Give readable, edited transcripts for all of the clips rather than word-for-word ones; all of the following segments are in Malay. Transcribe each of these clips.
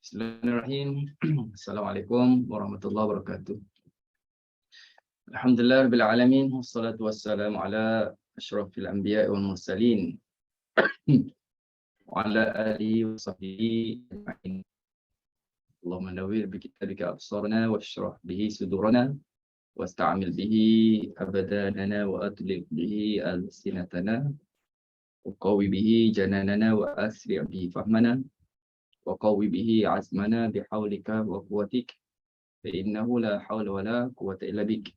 Bismillahirrahmanirrahim. Assalamualaikum warahmatullahi wabarakatuh. Alhamdulillah rabbil alamin wassalatu wassalamu ala asyrafil anbiya'i wal mursalin wa ala alihi wa sahbihi ajma'in. Allahumma nawwir bi kitabika absarana washrah bihi sudurana wasta'mil bihi abadanana wa atlib bihi alsinatana wa qawi bihi jananana wa asri' bihi fahmana wa qawi bihi azmana bihaulika wa quwwatik fa innahu la haula wa la quwwata illa bik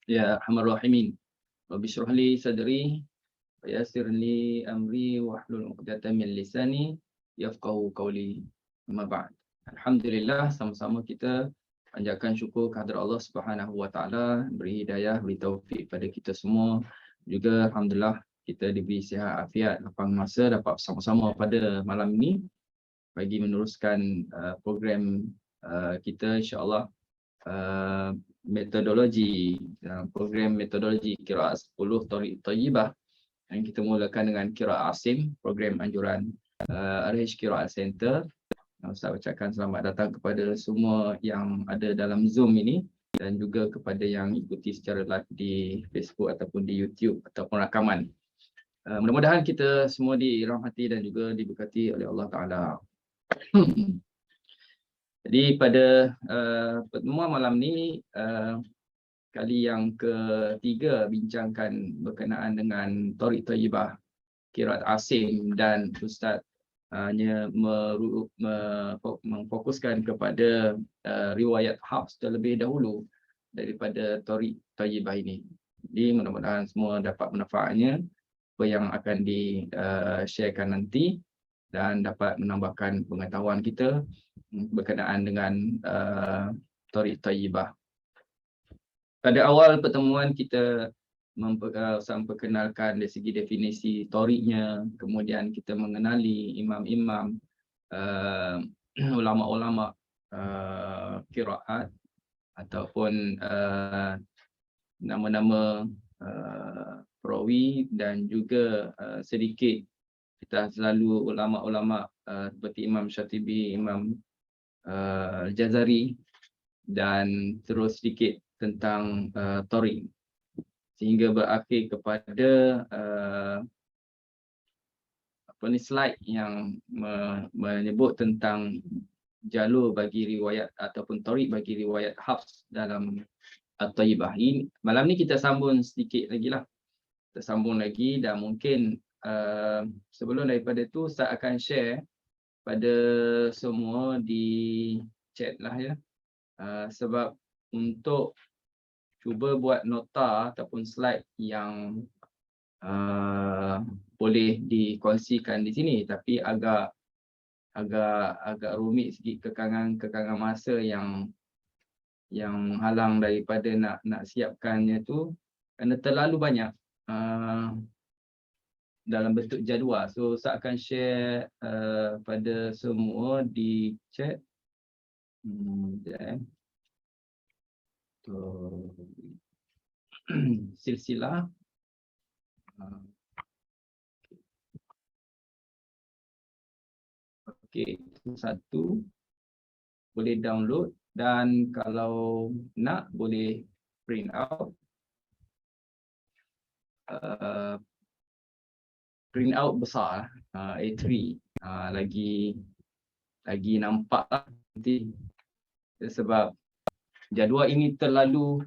ya arhamar rahimin. Rabbi shrah li sadri wa yassir li amri wahlul 'uqdatam min lisani yafqahu qawli. Amma ba'd. Alhamdulillah, sama-sama kita panjatkan syukur kehadrat Allah Subhanahu wa taala, beri hidayah, beri taufik pada kita semua. Juga alhamdulillah kita diberi sihat afiat, lapang masa dapat bersama-sama pada malam ini bagi meneruskan program kita insya-Allah, metodologi program metodologi qiraat 10 Thariq Thayyibah yang kita mulakan dengan qiraat Asim, program anjuran RH Qiraat Center. Ustaz ucapkan selamat datang kepada semua yang ada dalam Zoom ini dan juga kepada yang ikuti secara live di Facebook ataupun di YouTube ataupun rakaman. Mudah-mudahan kita semua dirahmati dan juga diberkati oleh Allah Taala. Jadi pada pertemuan malam ni kali yang ketiga bincangkan berkenaan dengan Thariq Thayyibah Qiraat Asim, dan Ustaz hanya memfokuskan kepada riwayat Hafs terlebih dahulu daripada Thariq Thayyibah ini. Jadi mudah-mudahan semua dapat manfaatnya apa yang akan di-sharekan nanti dan dapat menambahkan pengetahuan kita berkenaan dengan Thariq Thayyibah. Pada awal pertemuan kita memperkenalkan dari segi definisi Thariqnya, kemudian kita mengenali imam-imam, ulama-ulama qiraat ataupun nama-nama perawi, dan juga sedikit kita selalu ulama-ulama seperti Imam Syatibi, Imam Al-Jazari, dan terus sedikit tentang Thariq, sehingga berakhir kepada slide yang menyebut tentang jalur bagi riwayat ataupun Thariq bagi riwayat Hafs dalam At-Thayyibah. Malam ni kita sambung sedikit lagi lah. Kita sambung lagi, dan mungkin sebelum daripada tu saya akan share pada semua di chat lah ya. Sebab untuk cuba buat nota ataupun slide yang boleh dikongsikan di sini, tapi agak rumit sikit, kekangan masa yang halang daripada nak siapkannya tu, kerana terlalu banyak dalam bentuk jadual. So saya akan share pada semua di chat. Silsilah. Okey, satu boleh download, dan kalau nak boleh print out. Print out besar, A3, lagi nampak lah nanti, sebab jadual ini terlalu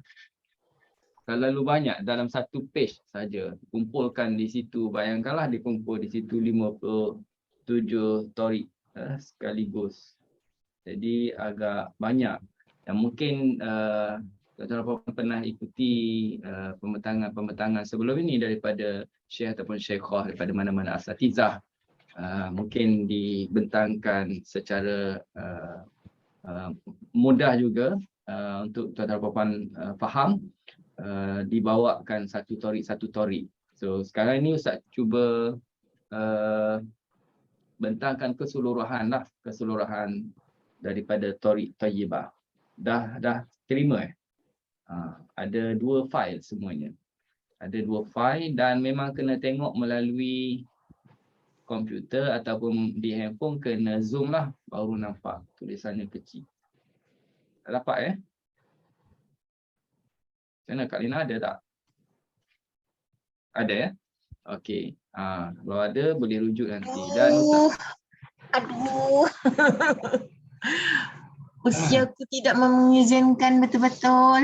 banyak dalam satu page saja. Kumpulkan di situ, bayangkanlah dikumpul di situ 57 Thariq sekaligus. Jadi agak banyak, dan mungkin tuan-tuan pernah ikuti pembentangan sebelum ini daripada Syekh ataupun Syekhah daripada mana-mana asatizah. Mungkin dibentangkan secara mudah juga untuk tuan-tuan faham, dibawakan satu Thariq. So sekarang ini Ustaz cuba bentangkan keseluruhan daripada Thariq Thayyibah. Dah terima ada 2 file semuanya. Ada 2 file, dan memang kena tengok melalui komputer ataupun di handphone kena zoom lah baru nampak tulisannya kecil. Tak dapat Macam mana Kak Lina, ada tak? Ada ya? Okey. Kalau ada boleh rujuk nanti. Dan Aduh. Usiaku tidak mengizinkan betul-betul.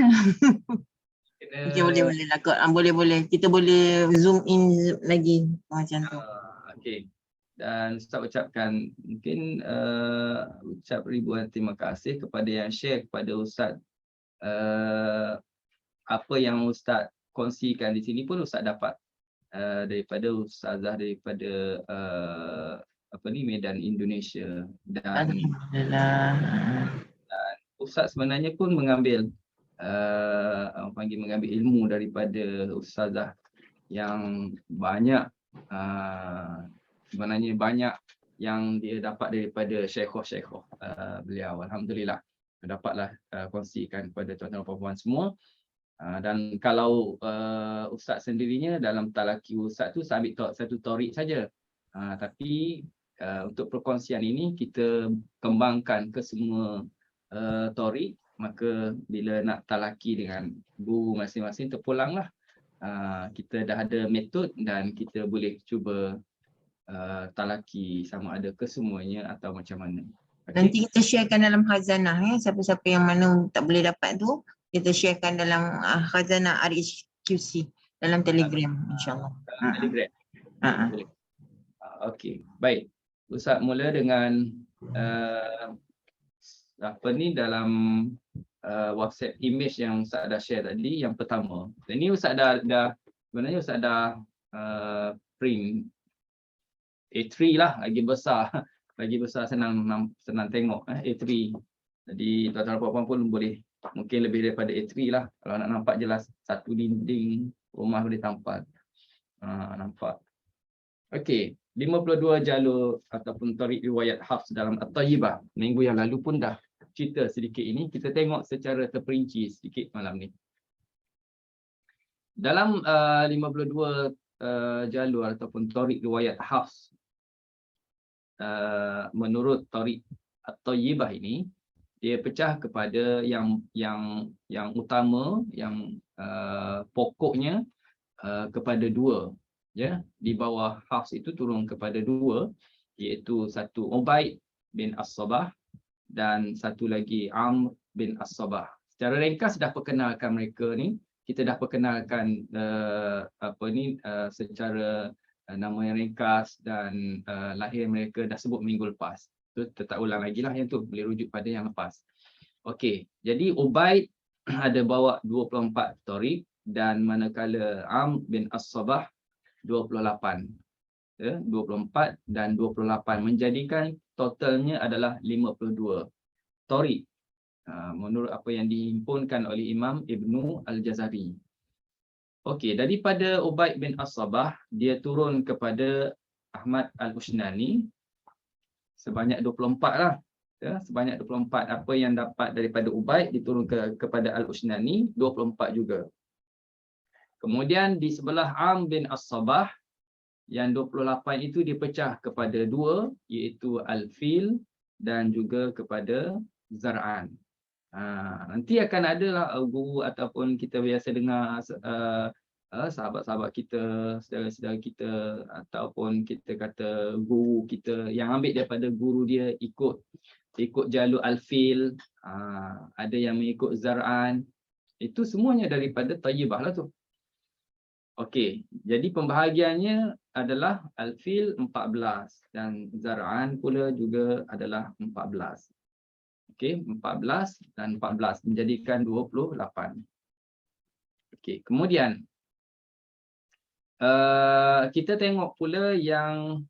Okey, boleh lah kot. Boleh. Kita boleh zoom in lagi macam tu. Okey. Dan Ustaz ucapkan mungkin ucap ribuan terima kasih kepada yang share kepada Ustaz. Apa yang Ustaz kongsikan di sini pun Ustaz dapat daripada Ustazah daripada Medan, Indonesia. Dan Alhamdulillah. Ustaz sebenarnya pun mengambil mengambil ilmu daripada Ustazah yang banyak, sebenarnya banyak yang dia dapat daripada syekhoh-syekhoh beliau. Alhamdulillah dapatlah kongsikan kepada tuan-tuan dan puan-puan semua. Dan kalau Ustaz sendirinya dalam talaki Ustaz tu saya ambil satu torik saja. Tapi untuk perkongsian ini kita kembangkan ke semua torik, maka bila nak talaki dengan guru masing-masing terpulanglah. Kita dah ada metod dan kita boleh cuba talaki sama ada kesemuanya atau macam mana. Okay? Nanti kita sharekan dalam khazanah siapa-siapa yang mana tak boleh dapat tu, kita sharekan dalam khazanah RHQC dalam Telegram insya-Allah. Telegram. Boleh. Okey, baik. Ustaz mula dengan dalam WhatsApp image yang Ustaz dah share tadi, yang pertama. Ini Ustaz dah sebenarnya Ustaz dah print A3 lah, lagi besar senang tengok A3. Jadi tuan-tuan dan puan-puan pun boleh mungkin lebih daripada A3 lah kalau nak nampak jelas satu dinding rumah boleh tampak. Nampak. Okey, 52 jalur ataupun tarik riwayat Hafs dalam At-Tayyibah. Minggu yang lalu pun dah cerita sedikit ini, kita tengok secara terperinci sedikit malam ni. Dalam 52 jalur ataupun tarik riwayat Hafs, menurut tarik At-Tayyibah ini, dia pecah kepada yang utama, yang pokoknya kepada dua. Ya, di bawah Hafs itu turun kepada dua, iaitu satu Ubaid bin As-Sabah dan satu lagi Amr bin As-Sabah. Secara ringkas dah perkenalkan mereka ni, kita dah perkenalkan secara nama yang ringkas dan lahir mereka dah sebut minggu lepas. Tu tak ulang lagi lah yang tu, boleh rujuk pada yang lepas. Okey, jadi Ubaid ada bawa 24 tarik dan manakala Amr bin As-Sabah 28. 24 dan 28 menjadikan totalnya adalah 52 tarik. Menurut apa yang dihimpunkan oleh Imam Ibnu Al-Jazari. Okey, daripada Ubaid bin As-Sabah, dia turun kepada Ahmad Al-Usnani sebanyak 24 lah. Ya, sebanyak 24. Apa yang dapat daripada Ubaid diturun kepada Al-Usnani 24 juga. Kemudian di sebelah Am bin As-Sabah, yang 28 itu dipecah kepada dua, iaitu Al-Fil dan juga kepada Zar'an. Nanti akan ada lah guru ataupun kita biasa dengar sahabat-sahabat kita, saudara-saudara kita ataupun kita kata guru kita yang ambil daripada guru dia ikut jalur Al-Fil, ada yang mengikut Zar'an. Itu semuanya daripada Tayyibah lah tu. Okey, jadi pembahagiannya adalah Al-Fil 14 dan Zar'an pula juga adalah 14. Okey, 14 dan 14 menjadikan 28. Okey, kemudian kita tengok pula yang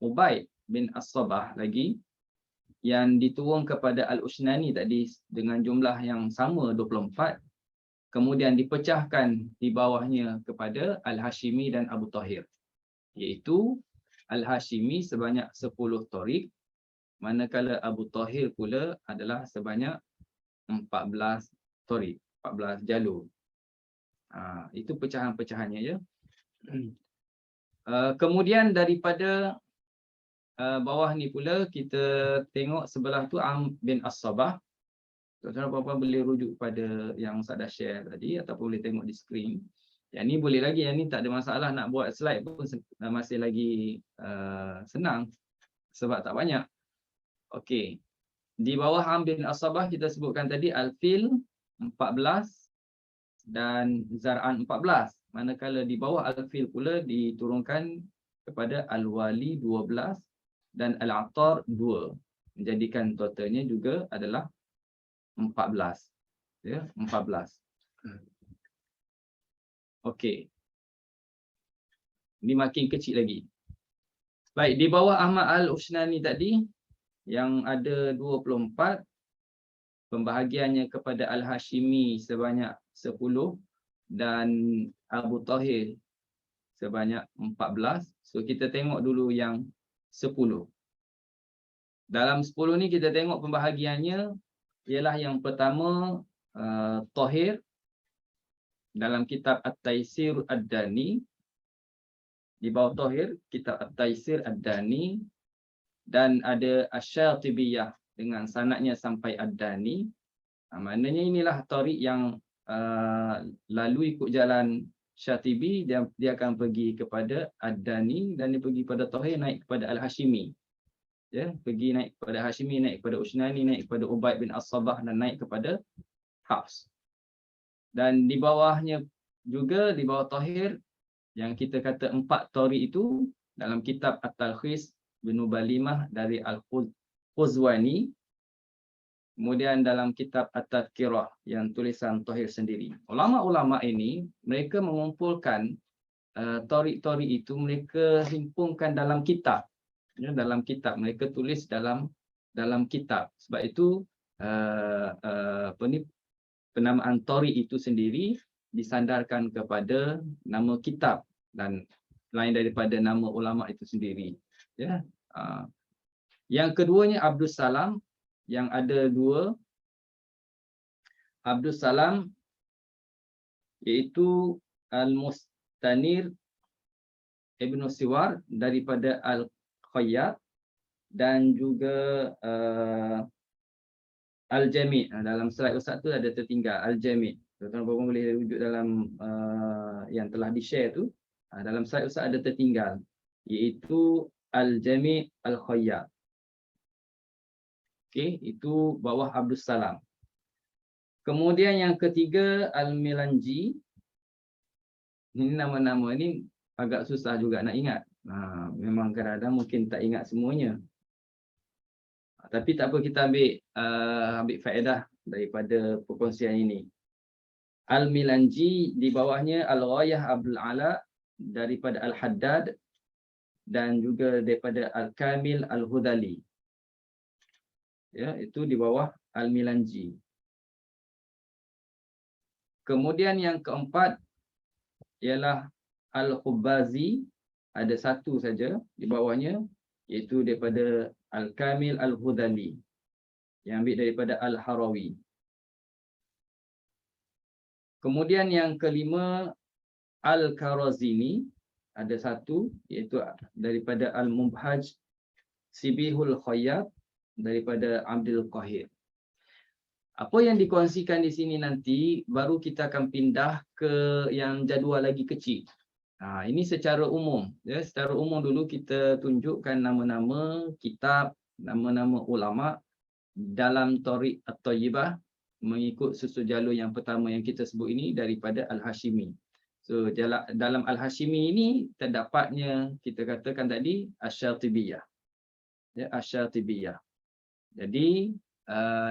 Ubaid bin As-Sabah lagi yang diturun kepada Al-Usnani tadi dengan jumlah yang sama 24. Kemudian dipecahkan di bawahnya kepada Al-Hashimi dan Abu Tahir. Iaitu Al-Hashimi sebanyak 10 tarik, manakala Abu Tahir pula adalah sebanyak 14 tarik, 14 jalur. Itu pecahan-pecahannya ya. Kemudian daripada bawah ni pula kita tengok sebelah tu Am bin As-Sabah. Tuan-tuan puan-puan boleh rujuk pada yang Ustaz dah share tadi ataupun boleh tengok di skrin. Yang ni boleh lagi, yang ni tak ada masalah, nak buat slide pun masih lagi senang sebab tak banyak. Okey. Di bawah Am bin As-Sabah kita sebutkan tadi Al-Fil 14 dan Zar'an 14. Manakala di bawah Al-Fil pula diturunkan kepada Al-Wali 12 dan Al-Attar 2. Menjadikan totalnya juga adalah 14. Ya, 14. Okey. Ini makin kecil lagi. Baik, di bawah Ahmad Al-Usnani tadi yang ada 24, pembahagiannya kepada Al-Hashimi sebanyak 10 dan Abu Tahir sebanyak 14. So kita tengok dulu yang 10. Dalam 10 ni kita tengok pembahagiannya ialah yang pertama Tahir dalam kitab At-Taisir Ad-Dani. Di bawah Tahir kitab At-Taisir Ad-Dani, dan ada Asy-Syatibiyah dengan sanadnya sampai Ad-Dani. Maknanya inilah tariq yang lalu ikut jalan Syatibi, dia akan pergi kepada Ad-Dani dan dia pergi pada Tahir naik kepada Al-Hashimi. Ya, pergi naik kepada Hashimi, naik kepada Usnani, naik kepada Ubaid bin As-Sabah dan naik kepada Hafs. Dan di bawahnya juga, di bawah Tahir yang kita kata 4 tariq itu dalam kitab At-Talkhis bin Balimah dari Al-Khuzwani. Kemudian dalam kitab At-Tadhkirah yang tulisan Tahir sendiri. Ulama-ulama ini mereka mengumpulkan tariq-tariq itu, mereka himpunkan dalam kitab. Ya, dalam kitab mereka tulis dalam kitab. Sebab itu penamaan tariq itu sendiri disandarkan kepada nama kitab dan lain daripada nama ulama itu sendiri. Ya. Yang keduanya Abdul Salam, yang ada 2. Abdul Salam iaitu Al-Mustanir Ibnu Siwar daripada Al-Khayyat, dan juga Al-Jami'. Dalam slide Ustaz tu ada tertinggal Al-Jami'. Tuan-tuan boleh rujuk dalam yang telah di-share tu. Dalam slide Ustaz ada tertinggal, iaitu Al-Jami' Al-Khayyat. Okey, itu bawah Abdul Salam. Kemudian yang ketiga Al-Milanji. Ini nama-nama ni agak susah juga nak ingat. Memang kadang-kadang mungkin tak ingat semuanya. Tapi tak apa, kita ambil faedah daripada perkongsian ini. Al-Milanji, di bawahnya Al-Ghayah Abdul Ala daripada Al-Haddad, dan juga daripada Al-Kamil Al-Hudali. Ya, itu di bawah Al-Milanji. Kemudian yang keempat ialah Al-Khubbazi, ada 1 saja di bawahnya, iaitu daripada Al-Kamil Al-Hudali yang ambil daripada Al-Harawi. Kemudian yang kelima Al-Karazini, ada 1, iaitu daripada Al-Mubhaj Sibihul Khayyat daripada Abdul Qahir. Apa yang dikongsikan di sini nanti baru kita akan pindah ke yang jadual lagi kecil. Ini secara umum. Ya, secara umum dulu kita tunjukkan nama-nama kitab, nama-nama ulama dalam Thariq At-Thayyibah mengikut susun jalur yang pertama yang kita sebut ini daripada Al-Hashimi. So dalam Al-Hashimi ini terdapatnya, kita katakan tadi, Asy-Syatibiyah. Ya, Asy-Syatibiyah. Jadi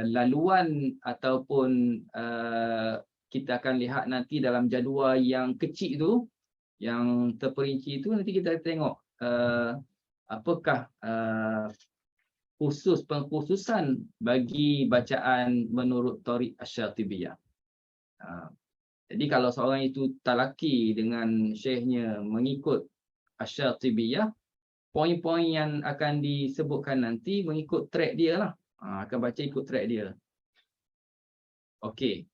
laluan ataupun kita akan lihat nanti dalam jadual yang kecil tu, yang terperinci itu, nanti kita tengok apakah pengkhususan bagi bacaan menurut Thariq Asy-Syatibiyah. Jadi kalau seorang itu talaki dengan syekhnya mengikut Asy-Syatibiyah, poin-poin yang akan disebutkan nanti mengikut track dia lah. Akan baca ikut track dia. Okey.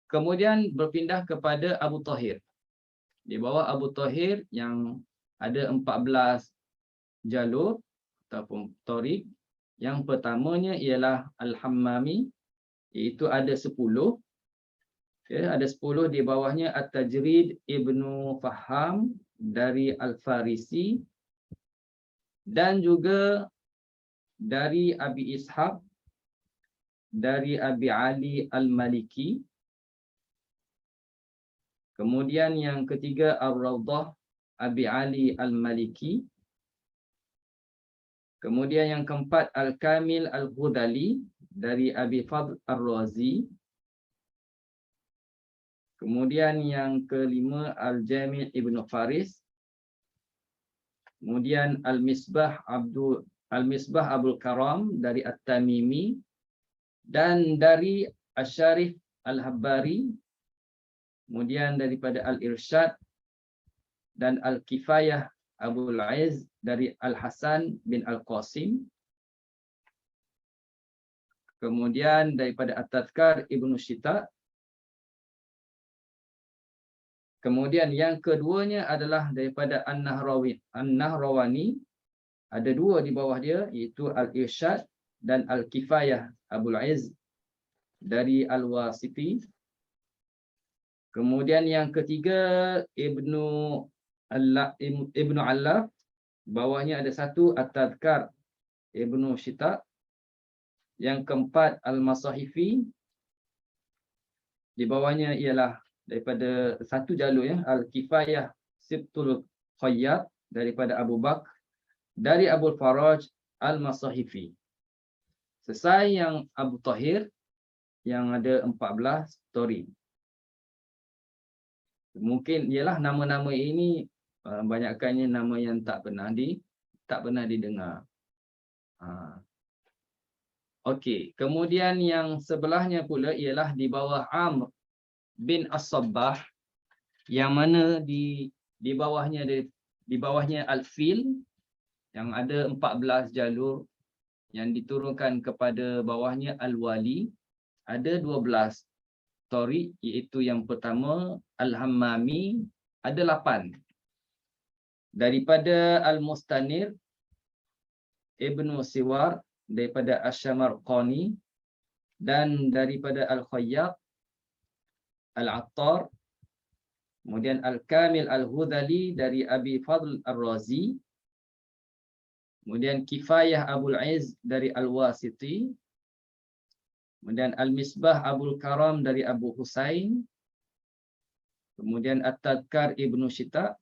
Kemudian berpindah kepada Abu Tahir. Di bawah Abu Tahir yang ada 14 jalur, ataupun Tariq. Yang pertamanya ialah Al-Hammami, iaitu ada 10. Ya, ada 10, di bawahnya At-Tajrid Ibnu Faham dari Al-Farisi, dan juga dari Abi Ishaq, dari Abi Ali Al-Maliki. Kemudian yang ketiga Ar-Rawdah Abi Ali Al-Maliki. Kemudian yang keempat Al-Kamil Al-Ghudali dari Abi Fadl Ar-Razi. Kemudian yang kelima Al-Jami' Ibnu Faris. Kemudian Al-Misbah Abdul Karam dari At-Tamimi, dan dari Asy-Syarif Al-Habbari. Kemudian daripada Al-Irsyad dan Al-Kifayah Abul Aiz dari Al-Hasan bin Al-Qasim. Kemudian daripada At-Tadhkar Ibnu Syita. Kemudian yang keduanya adalah daripada An-Nahrawani. Ada 2 di bawah dia, iaitu Al-Irsyad dan Al-Kifayah Abul Aiz dari Al-Wasiti. Kemudian yang ketiga Ibnu Allaf. Bawahnya ada 1 At-Tadhkar Ibnu Syita. Yang keempat Al-Masahifi. Di bawahnya ialah daripada 1 jalur, ya, Al-Kifayah Sibtul Khayyat daripada Abu Bakr, dari Abul Faraj Al-Masahifi. Selesai yang Abu Tahir yang ada 14 story. Mungkin ialah nama-nama ini banyakkannya nama yang tak pernah didengar. Okey, kemudian yang sebelahnya pula ialah di bawah Amr bin As-Sabbah, yang mana di bawahnya Al-Fil yang ada 14 jalur yang diturunkan kepada bawahnya Al-Wali. Ada 12 Tariq, iaitu yang pertama Al-Hammami, ada 8. Daripada Al-Mustanir Ibnu Siwar, daripada Asy-Syamarqani, dan daripada Al-Khayyat Al-Attar. Kemudian Al-Kamil Al-Ghudali dari Abi Fadl Ar-Razi. Kemudian Kifayah Abul Aiz dari Al-Wasiti. Kemudian Al-Misbah Abul Karam dari Abu Husain. Kemudian At-Tadhkar Ibnu Syita.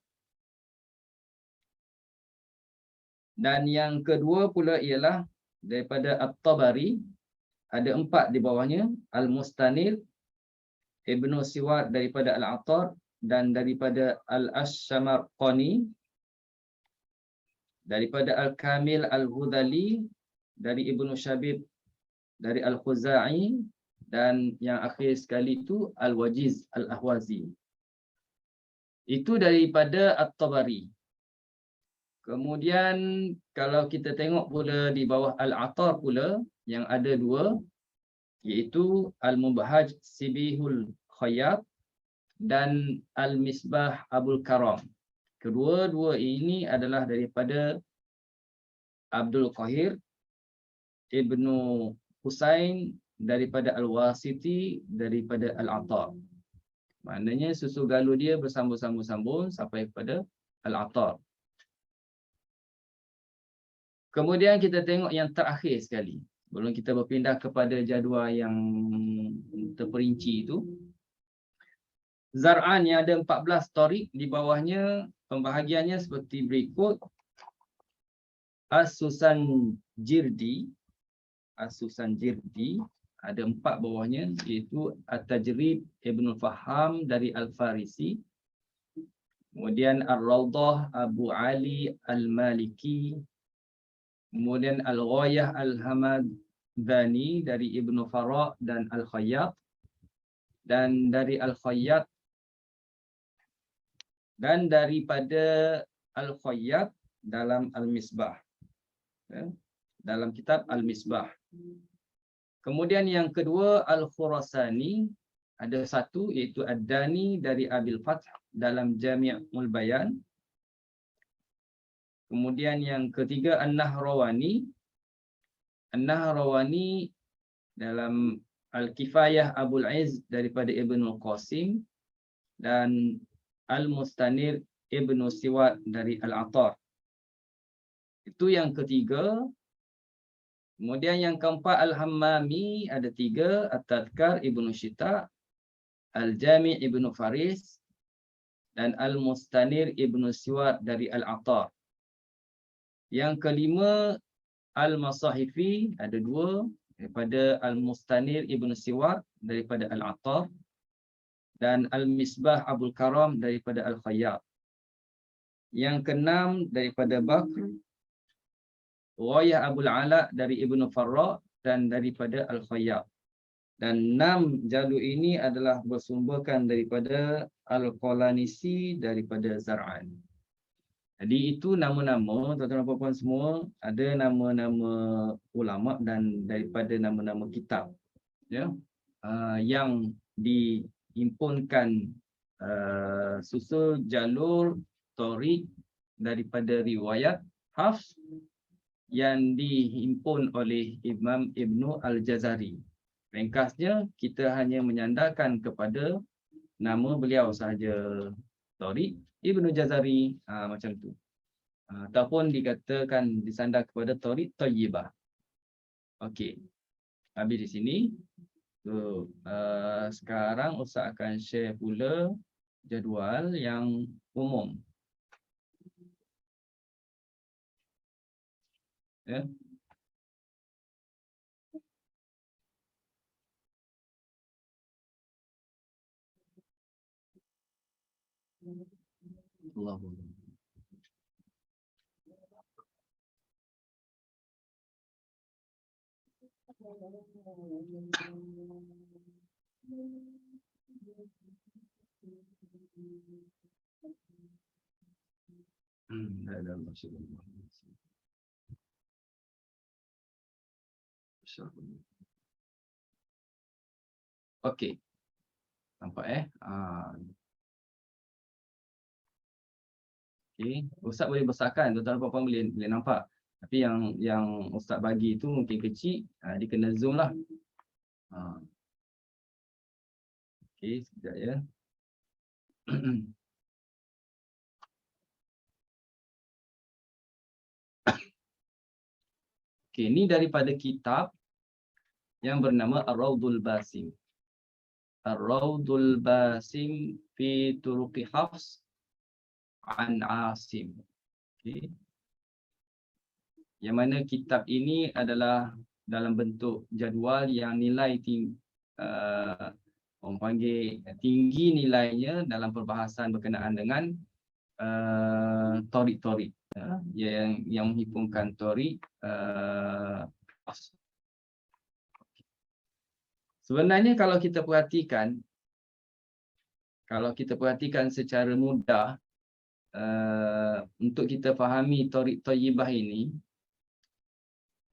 Dan yang kedua pula ialah daripada At-Tabari. Ada 4 di bawahnya. Al-Mustanir Ibnu Siwar daripada Al-Attar, dan daripada Al-Asy-Syamarqani, daripada Al-Kamil Al-Ghudali dari Ibnu Syabib dari Al-Khuzai, dan yang akhir sekali itu Al-Wajiz Al-Ahwazi. Itu daripada At-Tabari. Kemudian kalau kita tengok pula di bawah Al-Attar pula yang ada 2, iaitu Al-Mubahaj Sibihul Khayyat dan Al-Misbah Abul Karam. Kedua-dua ini adalah daripada Abdul Qahir Ibnu Husain daripada Al-Wasiti daripada Al-Attar. Maknanya susu galur dia bersambung-sambung sampai kepada Al-Attar. Kemudian kita tengok yang terakhir sekali, sebelum kita berpindah kepada jadual yang terperinci itu. Zar'an yang ada 14 Tariq, di bawahnya pembahagiannya seperti berikut. As-Susanjirdi ada 4 bawahnya, iaitu At-Tajrid Ibnu Faham dari Al-Farisi. Kemudian Ar-Rawdah Abu Ali Al-Maliki. Kemudian Al-Ghayah Al-Hamadani dari Ibnu Farah dan Al-Khayyat. Dan dari Al-Khayyat, dan daripada Al-Khayyat dalam Al-Misbah, dalam kitab Al-Misbah. Kemudian yang kedua Al-Khurasani, ada 1, iaitu Ad-Dani dari Abil Fath dalam Jami' Bayan. Kemudian yang ketiga An-Nahrawani. An-Nahrawani dalam Al-Kifayah Abul Izz daripada Ibnu Qasim dan Al-Mustanir Ibnu Siwad dari Al-Attar. Itu yang ketiga. Kemudian yang keempat Al-Hammami ada 3, At-Tadhkar Ibnu Syita, Al-Jami' Ibnu Faris dan Al-Mustanir Ibnu Siwad dari Al-Attar. Yang kelima Al-Masahifi ada 2 daripada Al-Mustanir Ibnu Siwad daripada Al-Attar dan Al-Misbah Abul Karam daripada Al-Khayyat. Yang keenam daripada Bakr Ghayah Abul Ala dari Ibnu Farra dan daripada Al-Khayyat. Dan 6 jalur ini adalah bersumberkan daripada Al-Qalanisi daripada Zar'an. Jadi itu nama-nama, tuan-tuan dan puan-puan semua, ada nama-nama ulama dan daripada nama-nama kitab, ya, yang dihimpunkan susul jalur Tariq daripada riwayat Hafs yang dihimpun oleh Imam Ibnu Al-Jazari. Ringkasnya, kita hanya menyandarkan kepada nama beliau sahaja, Tariq Ibnu Jazari, macam tu. Ataupun dikatakan disandar kepada Tariq Thayyibah. Okey. Habis di sini. So, sekarang Ustaz akan share pula jadual yang umum. Ya. Allahu Okey. Nampak Okey, Ustaz boleh besarkan, tuan-tuan dan puan-puan boleh nampak. Tapi yang Ustaz bagi itu mungkin kecil, dia kena zoom lah. Okey, sekejap ya. Okey, ini daripada kitab yang bernama Ar-Rawdul Basim. Ar-Rawdul Basim fi Turuqi Hafs an Asim. Okay. Yang mana kitab ini adalah dalam bentuk jadual yang nilai orang panggil tinggi nilainya dalam perbahasan berkenaan dengan Tariq-Tariq, yang menghimpunkan Tariq. Sebenarnya kalau kita perhatikan secara mudah, untuk kita fahami Tariq Thayyibah ini,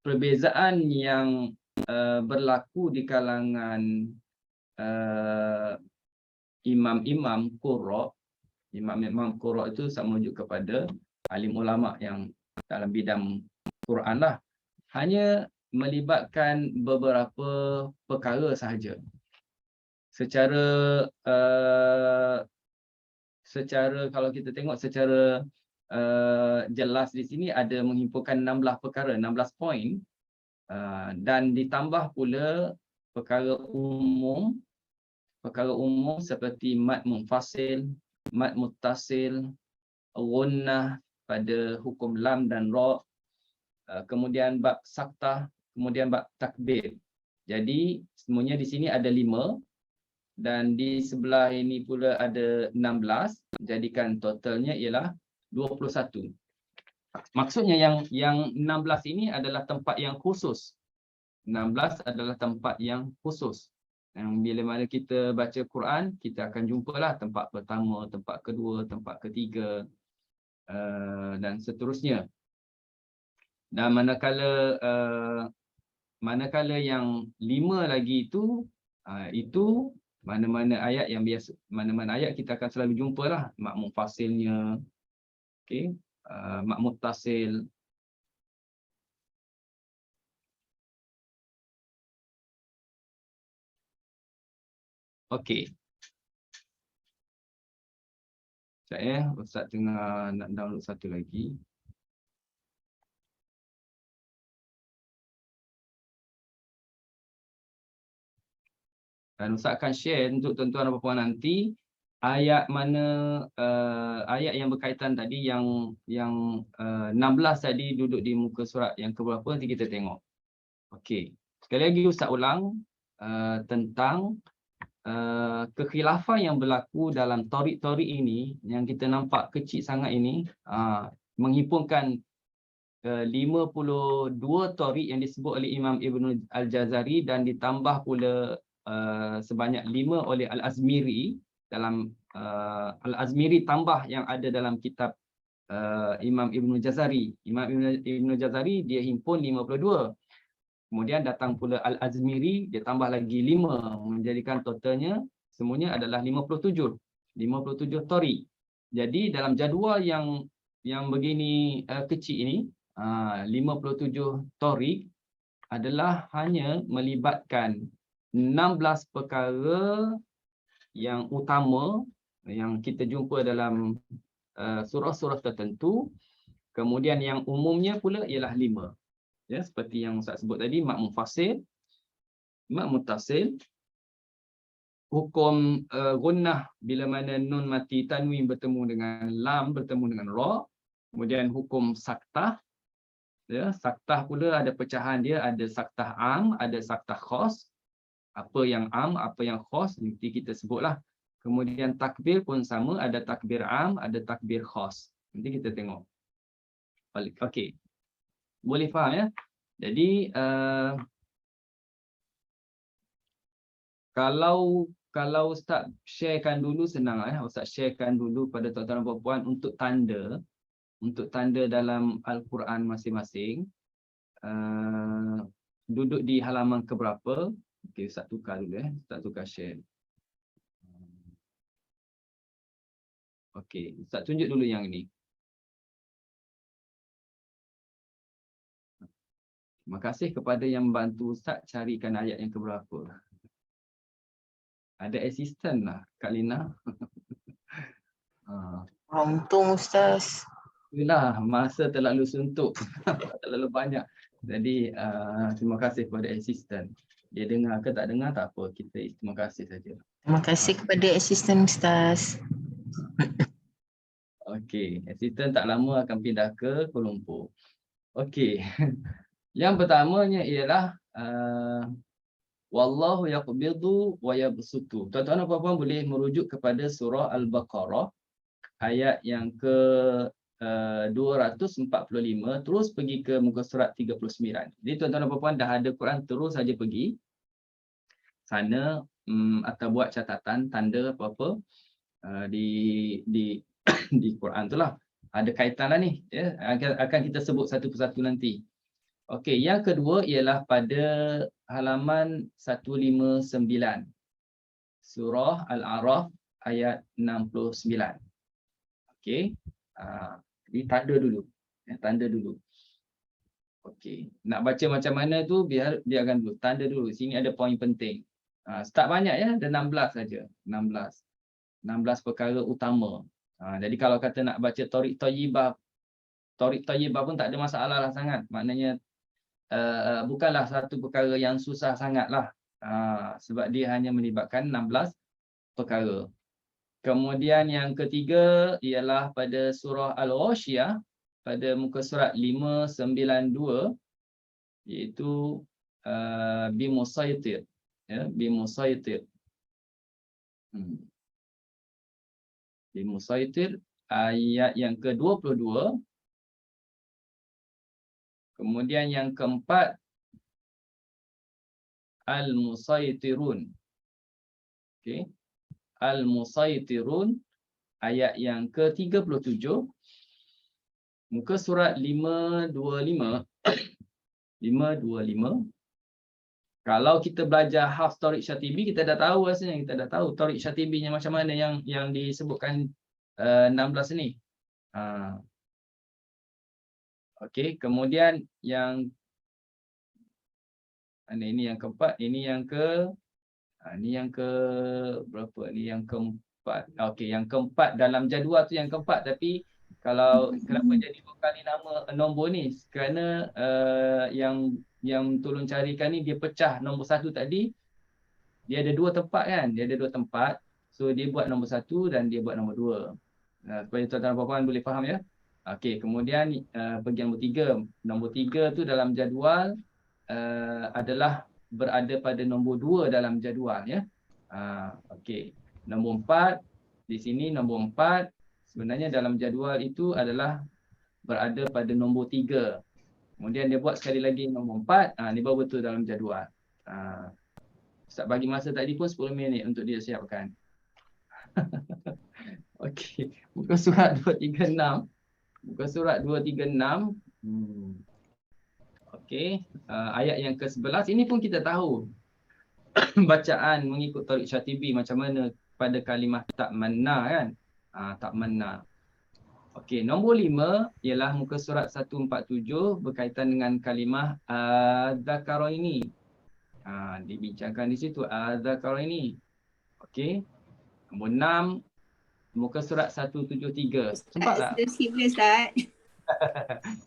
perbezaan yang berlaku di kalangan imam-imam qurra. Imam-imam qurra itu sama merujuk kepada alim ulama yang dalam bidang Quran lah. Hanya melibatkan beberapa perkara sahaja. Secara kalau kita tengok secara jelas di sini ada menghimpunkan 16 perkara, 16 poin, dan ditambah pula perkara umum seperti mad munfasil, mad muttasil, ghunnah pada hukum lam dan ra, kemudian bab saktah, kemudian bab takbir. Jadi semuanya di sini ada 5 dan di sebelah ini pula ada 16, jadikan totalnya ialah 21. Maksudnya yang 16 ini adalah tempat yang khusus. 16 adalah tempat yang khusus. Yang bila mana kita baca Quran, kita akan jumpalah tempat pertama, tempat kedua, tempat ketiga, dan seterusnya. Dan manakala yang 5 lagi itu mana-mana ayat yang biasa, mana-mana ayat kita akan selalu jumpalah mak munfasilnya. Okey. mak muttasil. Okey. Saya Ustaz tengah nak download satu lagi. Dan Ustaz akan share untuk tuan-tuan dan puan nanti ayat mana ayat yang berkaitan tadi yang 16 tadi duduk di muka surat yang keberapa nanti kita tengok. Okey. Sekali lagi Ustaz ulang tentang kekhilafan yang berlaku dalam torik-torik ini yang kita nampak kecil sangat ini, menghimpunkan 52 torik yang disebut oleh Imam Ibn Al-Jazari dan ditambah pula sebanyak 5 oleh Al-Azmiri dalam Al-Azmiri tambah yang ada dalam kitab Imam Ibn Jazari. Imam Ibn Jazari dia himpun 52. Kemudian datang pula Al-Azmiri, dia tambah lagi 5, menjadikan totalnya semuanya adalah 57 tori. Jadi dalam jadual yang begini kecil ini, 57 tori adalah hanya melibatkan 16 perkara yang utama yang kita jumpa dalam surah-surah tertentu. Kemudian yang umumnya pula ialah 5. Ya, seperti yang Ustaz sebut tadi, mak mufasil, mak muttasil, hukum gunnah bila mana nun mati tanwin bertemu dengan lam bertemu dengan ra, kemudian hukum saktah, ya, saktah pula ada pecahan dia, ada saktah am, ada saktah khas. Apa yang am, apa yang khas nanti kita sebutlah. Kemudian takbir pun sama, ada takbir am, ada takbir khas. Nanti kita tengok. Okey. Boleh faham ya? Jadi kalau Ustaz sharekan dulu senang Ustaz sharekan dulu pada tuan-tuan dan puan-puan untuk tanda dalam Al-Quran masing-masing. Duduk di halaman keberapa? Okey, Ustaz tukar dulu Ustaz tukar share. Okey, Ustaz tunjuk dulu yang ini. Terima kasih kepada yang membantu Ustaz carikan ayat yang keberapa. Ada asisten lah, Kak Lina. Untung Ustaz. Itulah, masa terlalu suntuk. Terlalu banyak. Jadi, terima kasih kepada asisten. Dia dengar ke tak dengar, tak apa. Kita terima kasih saja. Terima kasih kepada asisten Ustaz. Okey, asisten tak lama akan pindah ke Kuala Lumpur. Okey. Yang pertamanya ialah wallahu yaqbidu wa yabsutu. Tuan-tuan dan puan-puan boleh merujuk kepada surah Al-Baqarah ayat yang ke 245 terus pergi ke muka surat 39. Jadi tuan-tuan dan puan-puan dah ada Quran, terus saja pergi sana atau buat catatan tanda apa-apa di Quran itulah. Ada kaitanlah ni ya, akan kita sebut satu persatu nanti. Okey, yang kedua ialah pada halaman 159. Surah Al-A'raf ayat 69. Okey. Jadi tanda dulu. Tanda dulu. Okey. Nak baca macam mana tu biarkan dulu. Tanda dulu. Sini ada poin penting. Start banyak ya, ada 16 saja. 16 perkara utama. Jadi kalau kata nak baca Thoriq Thayyibah pun tak ada masalah lah sangat. Maknanya bukanlah satu perkara yang susah sangatlah. Sebab dia hanya melibatkan 16 perkara. Kemudian yang ketiga ialah pada surah Al-Ghashiyah pada muka surat 592 iaitu bimusaitir, ya, bimusaitir. Bimusaitir ayat yang ke-22. Kemudian yang keempat, Al-Musaitirun. Okey. Al-Musaitirun ayat yang ke-37. Muka surat 525. 525. Kalau kita belajar hafz Thoriq Syatibi, kita dah tahu rasanya. Kita dah tahu Thoriq Syatibinya macam mana yang disebutkan 16 ni. Okey, kemudian yang ini yang keempat, ini yang berapa ni, yang keempat. Okey, yang keempat dalam jadual tu yang keempat, tapi kalau kenapa jadi dua kali nama nombor ni? Kerana yang tolong carikan ni dia pecah nombor satu tadi, dia ada dua tempat kan? Dia ada dua tempat. So dia buat nombor satu dan dia buat nombor dua. Supaya tuan-tuan dan puan-puan boleh faham ya. Okey, kemudian bagian nombor tiga. Nombor tiga tu dalam jadual adalah berada pada nombor 2 dalam jadual ya. Okey. Nombor 4 di sini, nombor 4 sebenarnya dalam jadual itu adalah berada pada nombor 3. Kemudian dia buat sekali lagi nombor 4, ni baru betul dalam jadual. Ustaz bagi masa tadi pun 10 minit untuk dia siapkan. Okey, muka surat 236. Muka surat 236. Okey, ayat yang ke-11 ini pun kita tahu bacaan mengikut Tariq Syatibi macam mana pada kalimah tak manna kan. Tak manna. Okey, nombor 5 ialah muka surat 147 berkaitan dengan kalimah dzakaraini. Dibincangkan di situ dzakaraini. Okey. Nombor 6 muka surat 173. Sempat tak? Ustaz.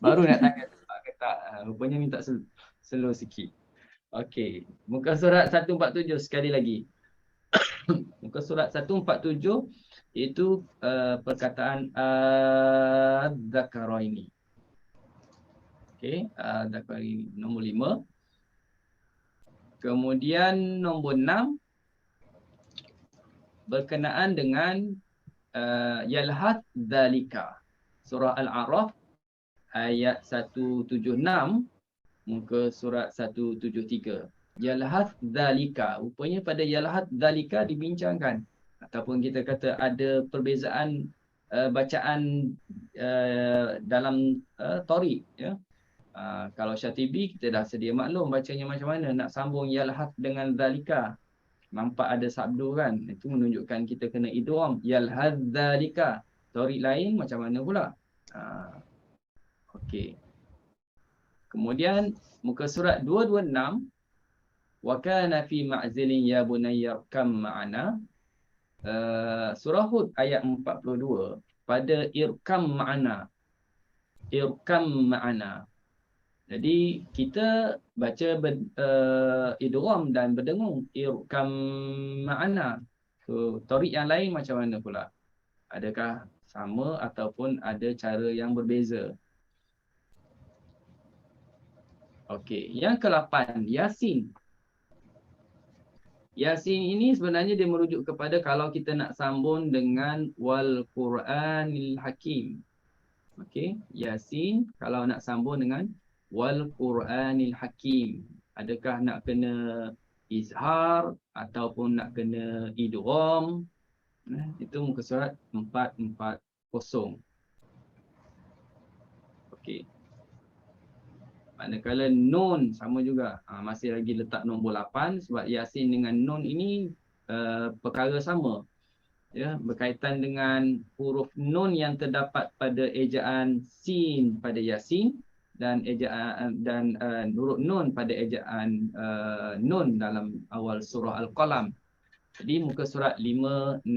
Baru nak tanya sebab ke tak. Rupanya minta slow sikit. Okey, muka surat 147 sekali lagi. Muka surat 147 itu perkataan dzakaraini. Okey, dzakaraini nombor 5. Kemudian nombor 6 berkenaan dengan yalhath dzalika. Surah Al-A'raf ayat 176 muka surat 173. Yalhath dzalika. Rupanya pada yalhath dzalika dibincangkan ataupun kita kata ada perbezaan bacaan dalam Tariq ya. Kalau Syatibi kita dah sedia maklum bacanya macam mana, nak sambung yalhath dengan dzalika. Nampak ada sabdu kan? Itu menunjukkan kita kena idgham yalhath dzalika. Tariq lain macam mana pula? Okey. Kemudian muka surat 226 wa kana fi ma'zilin ya bunayya kam ma'ana. Surah Hud ayat 42 pada irkam ma'ana. Irkam ma'ana. Jadi kita baca idgham dan berdengung irkam ma'ana. So tariq yang lain macam mana pula? Adakah sama ataupun ada cara yang berbeza? Okey, yang ke-8 Yasin. Yasin ini sebenarnya dia merujuk kepada kalau kita nak sambung dengan wal Quranil Hakim. Okey, Yasin kalau nak sambung dengan wal Quranil Hakim, adakah nak kena izhar ataupun nak kena idgham? Itu muka surat 440. Okey. Manakala nun sama juga, masih lagi letak nombor 8 sebab Yasin dengan nun ini perkara sama. Ya, berkaitan dengan huruf nun yang terdapat pada ejaan sin pada Yasin dan ejaan dan huruf nun pada ejaan nun dalam awal surah Al-Qalam. Jadi muka surat 564.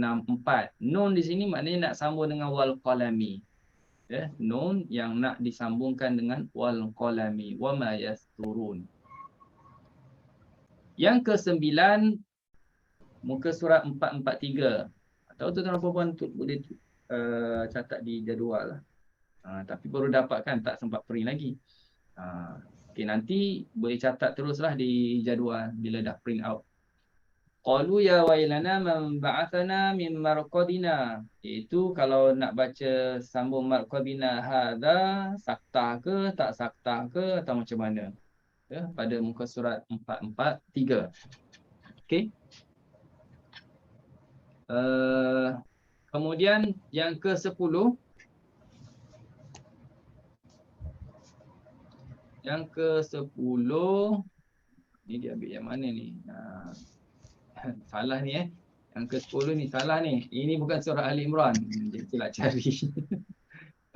Nun di sini maknanya nak sambung dengan wal qalami. Ya, nun yang nak disambungkan dengan wal qalami wa ma yasturun. Yang ke-9 muka surat 443. Atau tuan-tuan puan boleh catat di jadual lah. Tapi baru dapatkan, tak sempat print lagi. Okey, nanti boleh catat teruslah di jadual bila dah print out. Qalu ya wailana man ba'athana min marqadina. Itu kalau nak baca sambung marqadina hadza saktah ke tak saktah ke atau macam mana. Ya, pada muka surat 443. Okey. Kemudian yang ke-10. Yang ke-10 ni dia ambil yang mana ni? Salah ni Yang ke-10 ni salah ni. Ini bukan surah Ali Imran. Jadi itulah cari.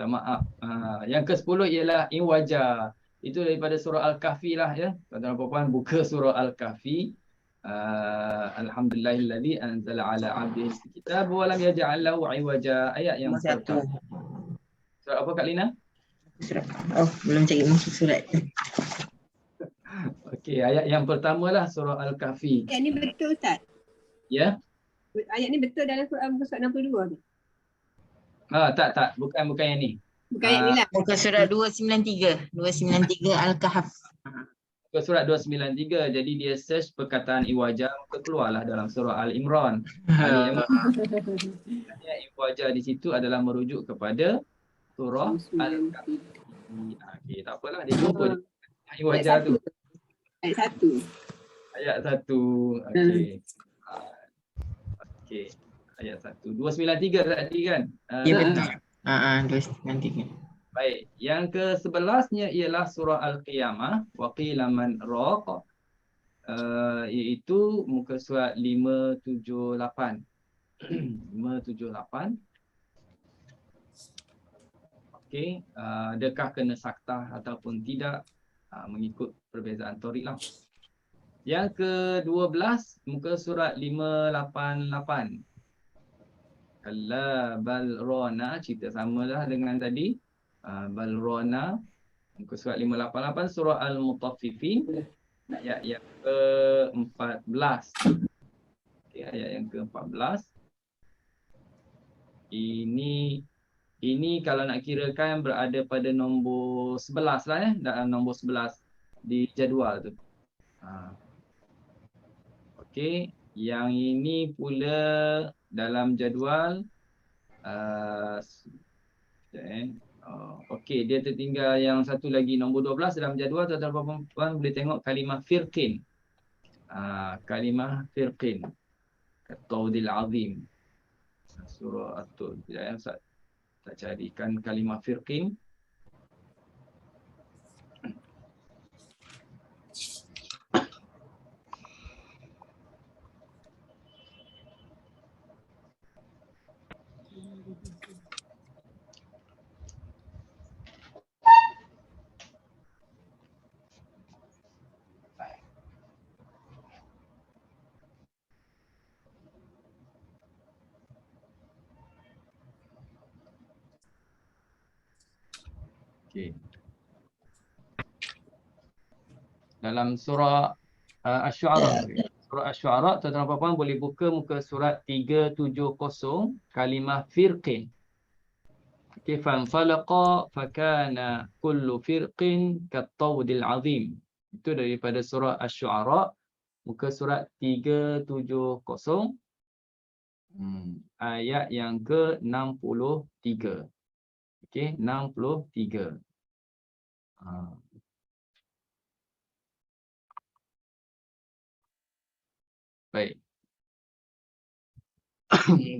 Minta maaf. Yang ke-10 ialah iwaja. Itu daripada surah Al-Kahfi lah ya. Tuan-tuan dan puan-puan buka surah Al-Kahfi. Alhamdulillahilladzi anzala ala 'abdihi al-kitaba wa lam yaj'al lahu 'iwaja. Ayat yang Nombor 1. pertama. Surah apa Kak Lina? Surat. Oh, belum cari masuk surat. Okey, ayat yang pertama lah surah Al-Kahfi. Ayat ni betul Ustaz? Ya? Ayat ni betul dalam surat 62 tu? Tak. Bukan yang ni. Bukan ayat ni lah. Muka surat 293. 293 Al-Kahf. Muka surat 293. Jadi dia search perkataan iwaja, maka keluarlah dalam surah Al-Imran. Iwaja di situ adalah merujuk kepada surah Al-Kahfi. Okey, tak apalah, dia jumpa iwaja tu. Ayat 1. Ayat 1. Okey. Okey. Ayat 1. 293 tadi kan? Ya betul. 293. Baik. Yang ke-11-nya ialah surah Al-Qiyamah. Wa qila man raq. Iaitu muka surat 578. 578. Okey. Adakah kena saktah ataupun tidak? Mengikut perbezaan torik lah. Yang ke-12 muka surat 588. Kalla bal rana, cerita samalah dengan tadi. Bal rana, muka surat 588 surah Al-Mutaffifin, ayat yang ke-14. Okay, ayat yang ke-14. Ini kalau nak kirakan berada pada nombor 11 lah ya, dalam nombor 11 di jadual tu. Okey, yang ini pula dalam jadual okey, dia tertinggal yang satu lagi nombor 12 dalam jadual. Tuan-tuan puan boleh tengok kalimah firqin. Kalimah firqin. At-Tawdil Azim. Surah At-Tur. Sekejap ya, tak carikan kalimah firqin. Okay. Dalam surah Asy-Syu'ara. Surah Asy-Syu'ara, tuan-tuan dan puan boleh buka muka surat 370 kalimah firqin. Okay, fanfalaqa fakana kullu firqin kat-tawdil azim. Itu daripada surah Asy-Syu'ara, muka surat 370. Ayat yang ke-63. Okey, 63. Baik.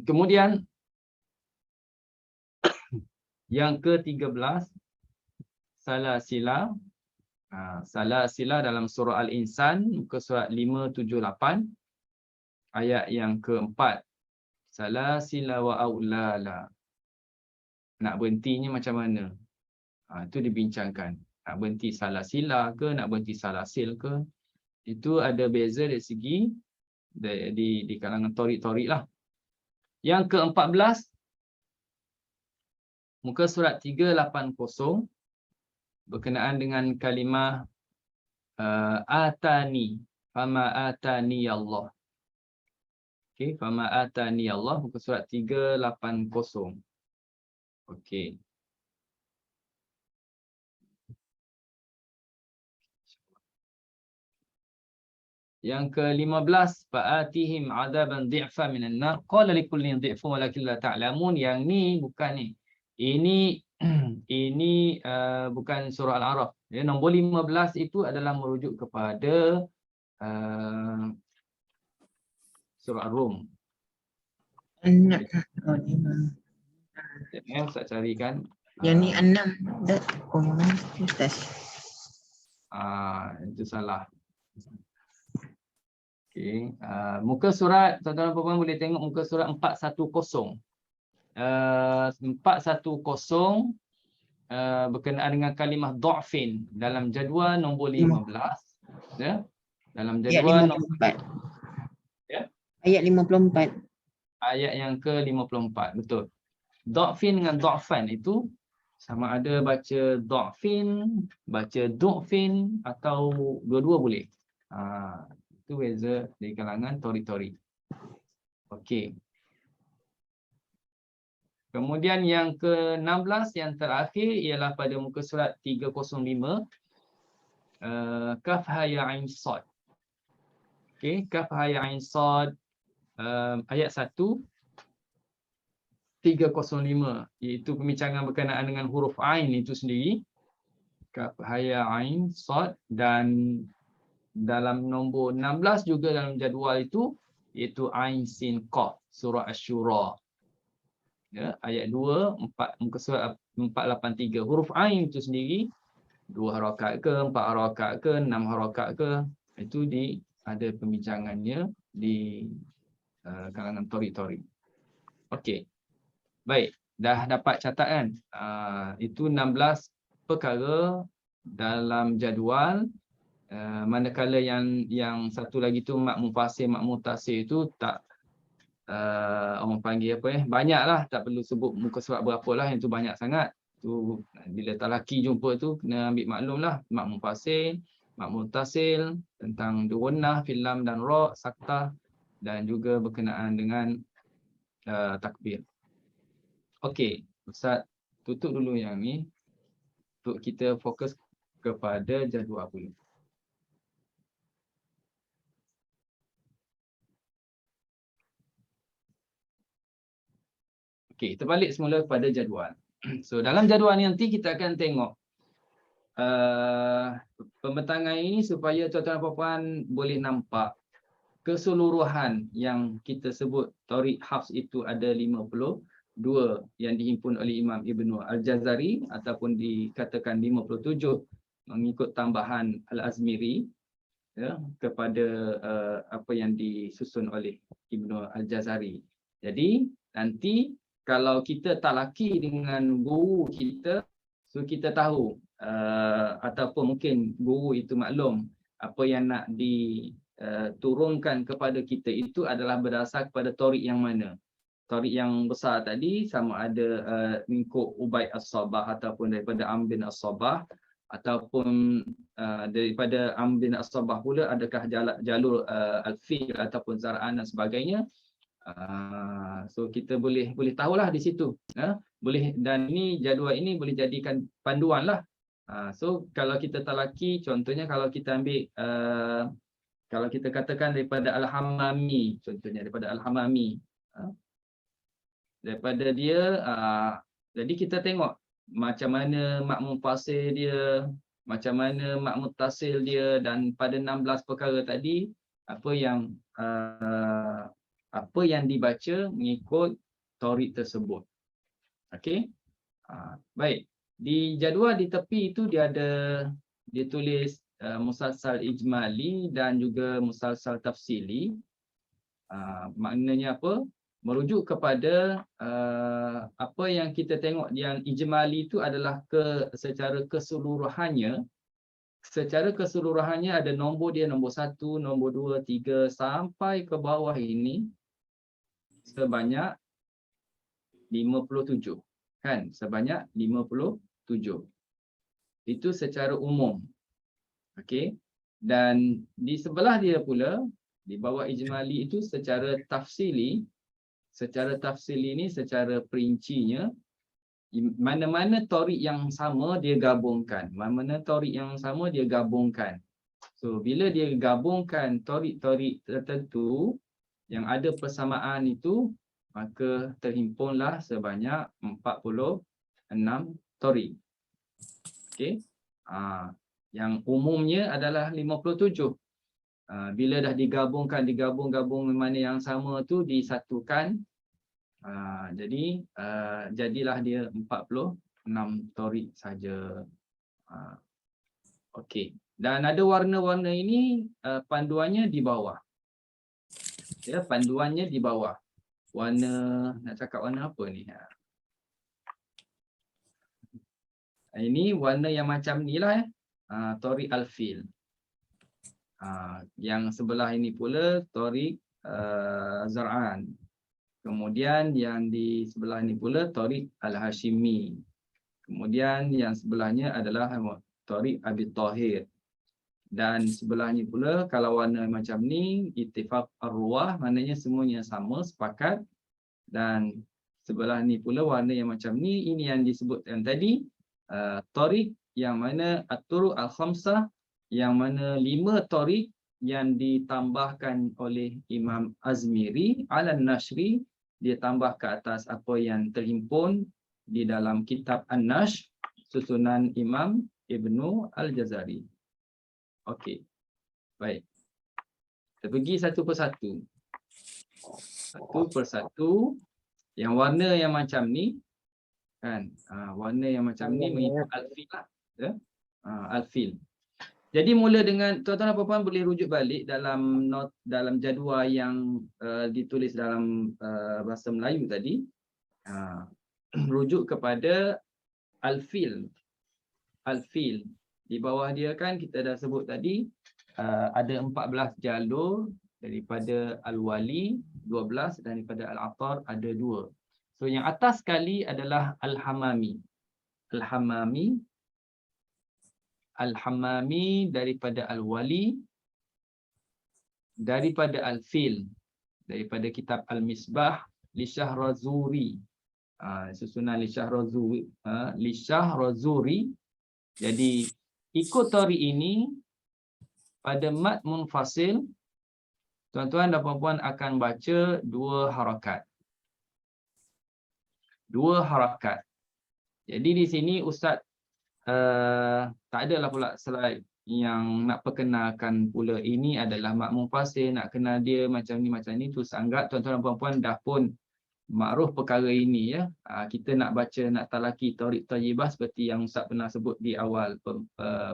Kemudian yang ke-13 salasila. Salasila dalam surah Al-Insan, muka surat 578. Ayat yang ke-4. Salasila wa aulala. Nak berhentinya macam mana? Itu dibincangkan. Nak berhenti salasila ke, nak berhenti salasil ke? Itu ada beza dari segi di kalangan torik-torik lah. Yang ke-14 muka surat 380 berkenaan dengan kalimah atani, fama atani Allah. Okey, fama atani Allah, muka surat 380. Okey. Yang ke-15 fa'atihim 'adaban dhi'fa minan nar qala likullin dhi'fun walakin la ta'lamun. Yang ni bukan ni. Ini bukan surah Al-A'raf. Ya, nombor 15 itu adalah merujuk kepada surah Ar-Rum. Saya carikan. Yang ni 6. Oh, mana Ustaz? Itu salah. Okey, muka surat, tuan-tuan dan puan boleh tengok muka surat 410. 410 berkenaan dengan kalimah dha'fin dalam jadual nombor 15. Ya. Dalam Ayat jadual nombor 54. Ya. Ayat 54. ayat yang ke-54. Betul. Dha'fin dengan dha'fan itu sama ada baca dha'fin, baca du'fin atau dua-dua boleh. Itu beza di kalangan tori-tori. Okey. Kemudian yang ke-16 yang terakhir ialah pada muka surat 305 kaf ha ya ain sad. Okey, kaf ha ya ain sad ayat 1 305 iaitu pembincangan berkenaan dengan huruf ain itu sendiri. Kaf ha ya ain sad, dan dalam nombor 16 juga dalam jadual itu iaitu ain sin qaf surah asy-syura. Ya, ayat 2 4 muka surat 483. Huruf ain itu sendiri 2 harakat ke, 4 harakat ke, 6 harakat ke, itu ada pembincangannya di kalangan tori-tori. Okey. Baik, dah dapat catat kan? Itu 16 perkara dalam jadual. Manakala yang satu lagi tu mak mufassir, mak mutasir itu tak orang panggil apa banyaklah, tak perlu sebut muka surat berapa lah, yang tu banyak sangat. Tu bila talaki jumpa tu kena ambil maklum lah mak mufassir, mak mutasil tentang duwannah, filam dan ra, saktah, dan juga berkenaan dengan takbir. Okey, Ustaz tutup dulu yang ni untuk kita fokus kepada jadual pula. Okey, kita balik semula kepada jadual. So dalam jadual ni nanti kita akan tengok pembentangan ini supaya tuan-tuan dan puan boleh nampak keseluruhan yang kita sebut Thoriq Hafs itu ada 52 yang dihimpun oleh Imam Ibnu Al-Jazari ataupun dikatakan 57 mengikut tambahan Al-Azmiri ya, kepada apa yang disusun oleh Ibnu Al-Jazari. Jadi nanti kalau kita talaki dengan guru kita, so kita tahu ataupun mungkin guru itu maklum apa yang nak diturunkan kepada kita itu adalah berdasar kepada Thoriq yang mana. Thoriq yang besar tadi sama ada mengikut Ubaid As-Sabah ataupun daripada Amr bin As-Sabah, ataupun daripada Amr bin As-Sabah pula adakah jalur Al-Fiqh ataupun Zar'an dan sebagainya. So kita boleh tahulah di situ boleh, dan ini jadual ini boleh jadikan panduan lah. So kalau kita talaki, contohnya kalau kita ambil kalau kita katakan daripada Al-Hammami, contohnya daripada Al-Hammami, daripada dia jadi kita tengok macam mana mak mufassir dia, macam mana mak muttasil dia, dan pada 16 perkara tadi apa yang dibaca mengikut Thoriq tersebut. Okey. Baik. Di jadual di tepi itu dia tulis musalsal ijmali dan juga musalsal tafsili. Maknanya apa? Merujuk kepada apa yang kita tengok yang ijmali itu adalah secara keseluruhannya. Secara keseluruhannya ada nombor dia, nombor 1, nombor 2, 3 sampai ke bawah ini sebanyak 57. Kan? Sebanyak 57. Itu secara umum. Okey. Dan di sebelah dia pula, di bawah ijmali itu secara tafsili. Secara tafsili ini secara perincinya, mana-mana Thoriq yang sama dia gabungkan. Mana-mana Thoriq yang sama dia gabungkan. So bila dia gabungkan Thoriq tertentu yang ada persamaan itu, maka terhimpunlah sebanyak 46 Thoriq. Okey. Yang umumnya adalah 57. Bila dah digabung mana yang sama tu disatukan, jadi jadilah dia 46 Thoriq saja. Okey. Dan ada warna-warna ini panduannya di bawah. Ya, panduannya di bawah. Warna, nak cakap warna apa ni? Ini warna yang macam ni lah Tariq Al-Fil. Yang sebelah ini pula Tariq Zar'an. Kemudian yang di sebelah ini pula Tariq Al-Hashimi. Kemudian yang sebelahnya adalah Tariq Abi Tahir. Dan sebelahnya pula kalau warna macam ni ittifaq ar-ruwah, maknanya semuanya sama, sepakat. Dan sebelah ni pula warna yang macam ni, ini yang disebutkan tadi Tariq yang mana at-turuq al-khamsah, yang mana 5 tariq yang ditambahkan oleh Imam Azmiri ala Nashri, dia tambah ke atas apa yang terhimpun di dalam kitab An-Nashr susunan Imam Ibnu Al-Jazari. Okey. Baik. Kita pergi satu persatu. Satu persatu. Yang warna yang macam ni kan, warna yang macam ni mengikut Al-Fil lah, ya? Al-Fil. Jadi mula dengan tuan-tuan dan puan-puan boleh rujuk balik dalam dalam jadual yang ditulis dalam bahasa Melayu tadi, rujuk kepada Al-Fil. Al-Fil. Di bawah dia kan kita dah sebut tadi ada 14 jalur, daripada Al-Wali 12, daripada Al-Attar ada 2. So yang atas sekali adalah Al-Hamami. Al-Hamami. Al-Hamami daripada Al-Wali, daripada Al-Fil, daripada kitab Al-Misbah li Syahrazuri. Susunan li Syahrazuri. Jadi ikut tariq ini pada mat munfasil, tuan-tuan dan puan-puan akan baca 2 harakat. 2 harakat. Jadi di sini Ustaz tak adalah pula slide yang nak perkenalkan pula ini adalah mat munfasil, nak kenal dia macam ni tu. Anggap tuan-tuan dan puan-puan dah pun makruf perkara ini, ya. Kita nak baca, nak talaki Tariq Thayyibah seperti yang Ustaz pernah sebut di awal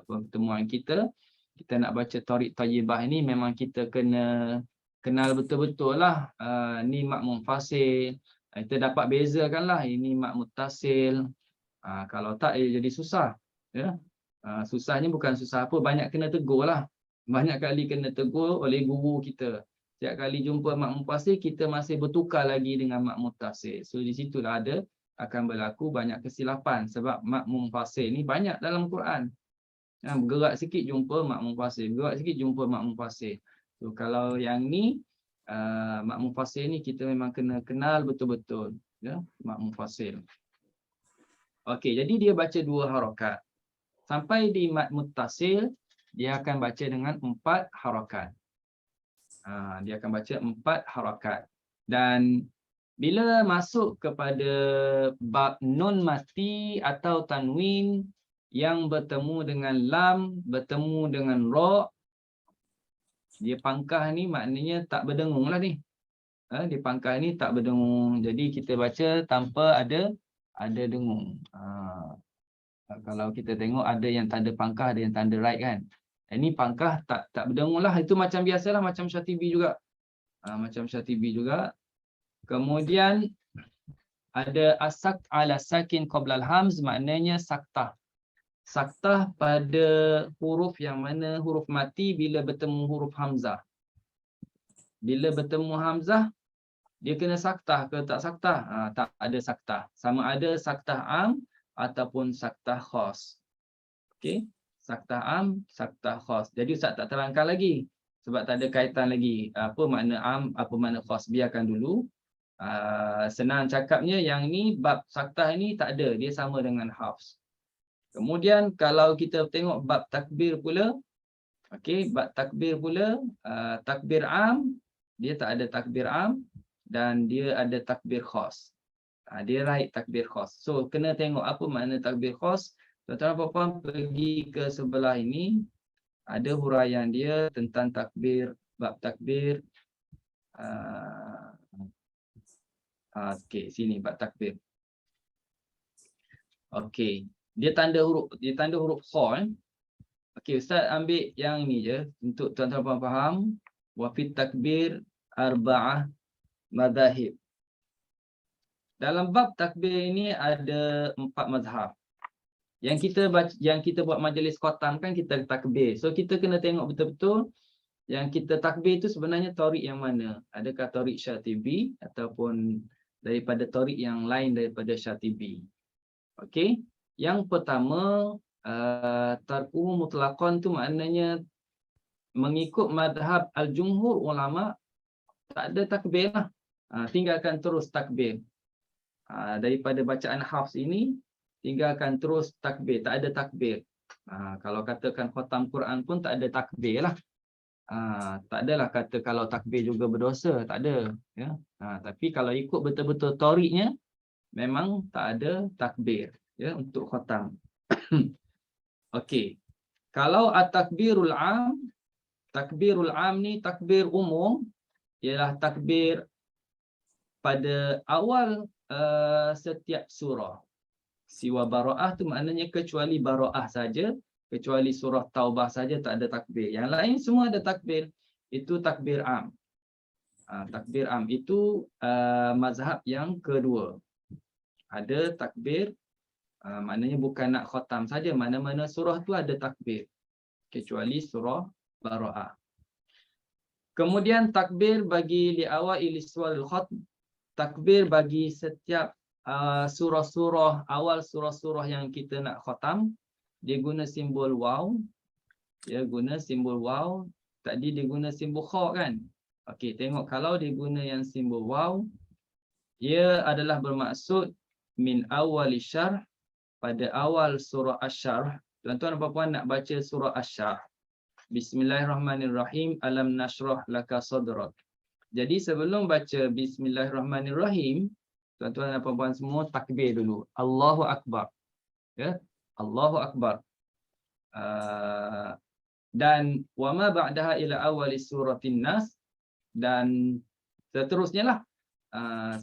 pertemuan kita. Kita nak baca Tariq Thayyibah ini memang kita kena kenal betul-betul lah. Ni mat munfasil, kita dapat bezakanlah ini mat muttasil. Kalau tak jadi susah, ya. Susahnya bukan susah apa, banyak kena tegur lah. Banyak kali kena tegur oleh guru kita. Setiap kali jumpa mat munfasil, kita masih bertukar lagi dengan mat muttasil. So di situlah akan berlaku banyak kesilapan, sebab mat munfasil ni banyak dalam Quran. Bergerak sikit jumpa mat munfasil, bergerak sikit jumpa mat munfasil. So kalau yang ni mat munfasil ni kita memang kena kenal betul-betul, ya, mat munfasil. Okey, jadi dia baca 2 harakat. Sampai di mat muttasil, dia akan baca dengan 4 harakat. Dia akan baca 4 harakat. Dan bila masuk kepada bab nun mati atau tanwin yang bertemu dengan lam, bertemu dengan ra, dia pangkah ni maknanya tak berdengung lah ni. Dia pangkah ni tak berdengung. Jadi kita baca tanpa ada dengung. Kalau kita tengok ada yang tanda pangkah, ada yang tanda right kan. Ini pangkah tak berdengung lah. Itu macam biasalah, macam Syatibi juga. Macam Syatibi juga. Kemudian ada asak ala sakin qoblal hamz, maknanya saktah. Saktah pada huruf yang mana huruf mati bila bertemu huruf hamzah. Bila bertemu hamzah, dia kena saktah ke tak saktah? Tak ada saktah. Sama ada saktah am ataupun saktah khas. Okey, saktah am, saktah khas. Jadi Ustaz tak terangkan lagi sebab tak ada kaitan lagi apa makna am, apa makna khas. Biarkan dulu. Senang cakapnya yang ni bab saktah ini tak ada, dia sama dengan hafs. Kemudian kalau kita tengok bab takbir pula, okey, bab takbir pula, takbir am, dia tak ada takbir am dan dia ada takbir khas. Dia right takbir khas. So kena tengok apa makna takbir khas. Tuan-tuan dan puan-puan pergi ke sebelah ini, ada huraian dia tentang takbir, bab takbir. Okey, sini bab takbir. Okey, dia tanda huruf kha. Okey, Ustaz ambil yang ini je untuk tuan-tuan dan puan faham. Wa fit takbir arba'ah madzahib. Dalam bab takbir ini ada 4 mazhab. Yang kita buat majlis khatam kan kita takbir. So kita kena tengok betul-betul yang kita takbir itu sebenarnya tariq yang mana? Adakah tariq Syatibi ataupun daripada tariq yang lain daripada Syatibi? Okey. Yang pertama, tarkuhu mutlaqan tu maknanya mengikut madhab al-jumhur ulama tak ada takbir lah. Tinggalkan terus takbir. Daripada bacaan Hafs ini tinggalkan terus takbir, tak ada takbir. Kalau katakan khatam Quran pun tak ada takbir lah. Tak adalah kata kalau takbir juga berdosa, tak ada. Ya. Tapi kalau ikut betul-betul tariqnya, memang tak ada takbir ya untuk khatam. Okey. Kalau at-takbirul am, takbirul am ni takbir umum, ialah takbir pada awal setiap surah. Siwa bara'ah tu maknanya kecuali bara'ah saja, kecuali surah Taubah saja tak ada takbir. Yang lain semua ada takbir. Itu takbir am. Takbir am itu mazhab yang kedua. Ada takbir, maknanya bukan nak khatam saja, mana-mana surah tu ada takbir. Kecuali surah bara'ah. Kemudian takbir bagi li'awaili suwaril khatm. Takbir bagi setiap surah-surah, awal surah-surah yang kita nak khatam, dia guna simbol waw. Dia guna simbol waw. Tadi dia guna simbol kha kan? Okey, tengok kalau dia guna yang simbol waw, ia adalah bermaksud min awwali syarh, pada awal surah Asy-Syarh. Tuan-tuan dan puan-puan nak baca surah Asy-Syarh. Bismillahirrahmanirrahim. Alam nashrah laka sadrak. Jadi sebelum baca Bismillahirrahmanirrahim, tuan-tuan dan puan-puan semua takbir dulu. Allahu Akbar. Ya, Allahu Akbar. Dan wama ba'daha ila awali suratin nas, dan seterusnya lah.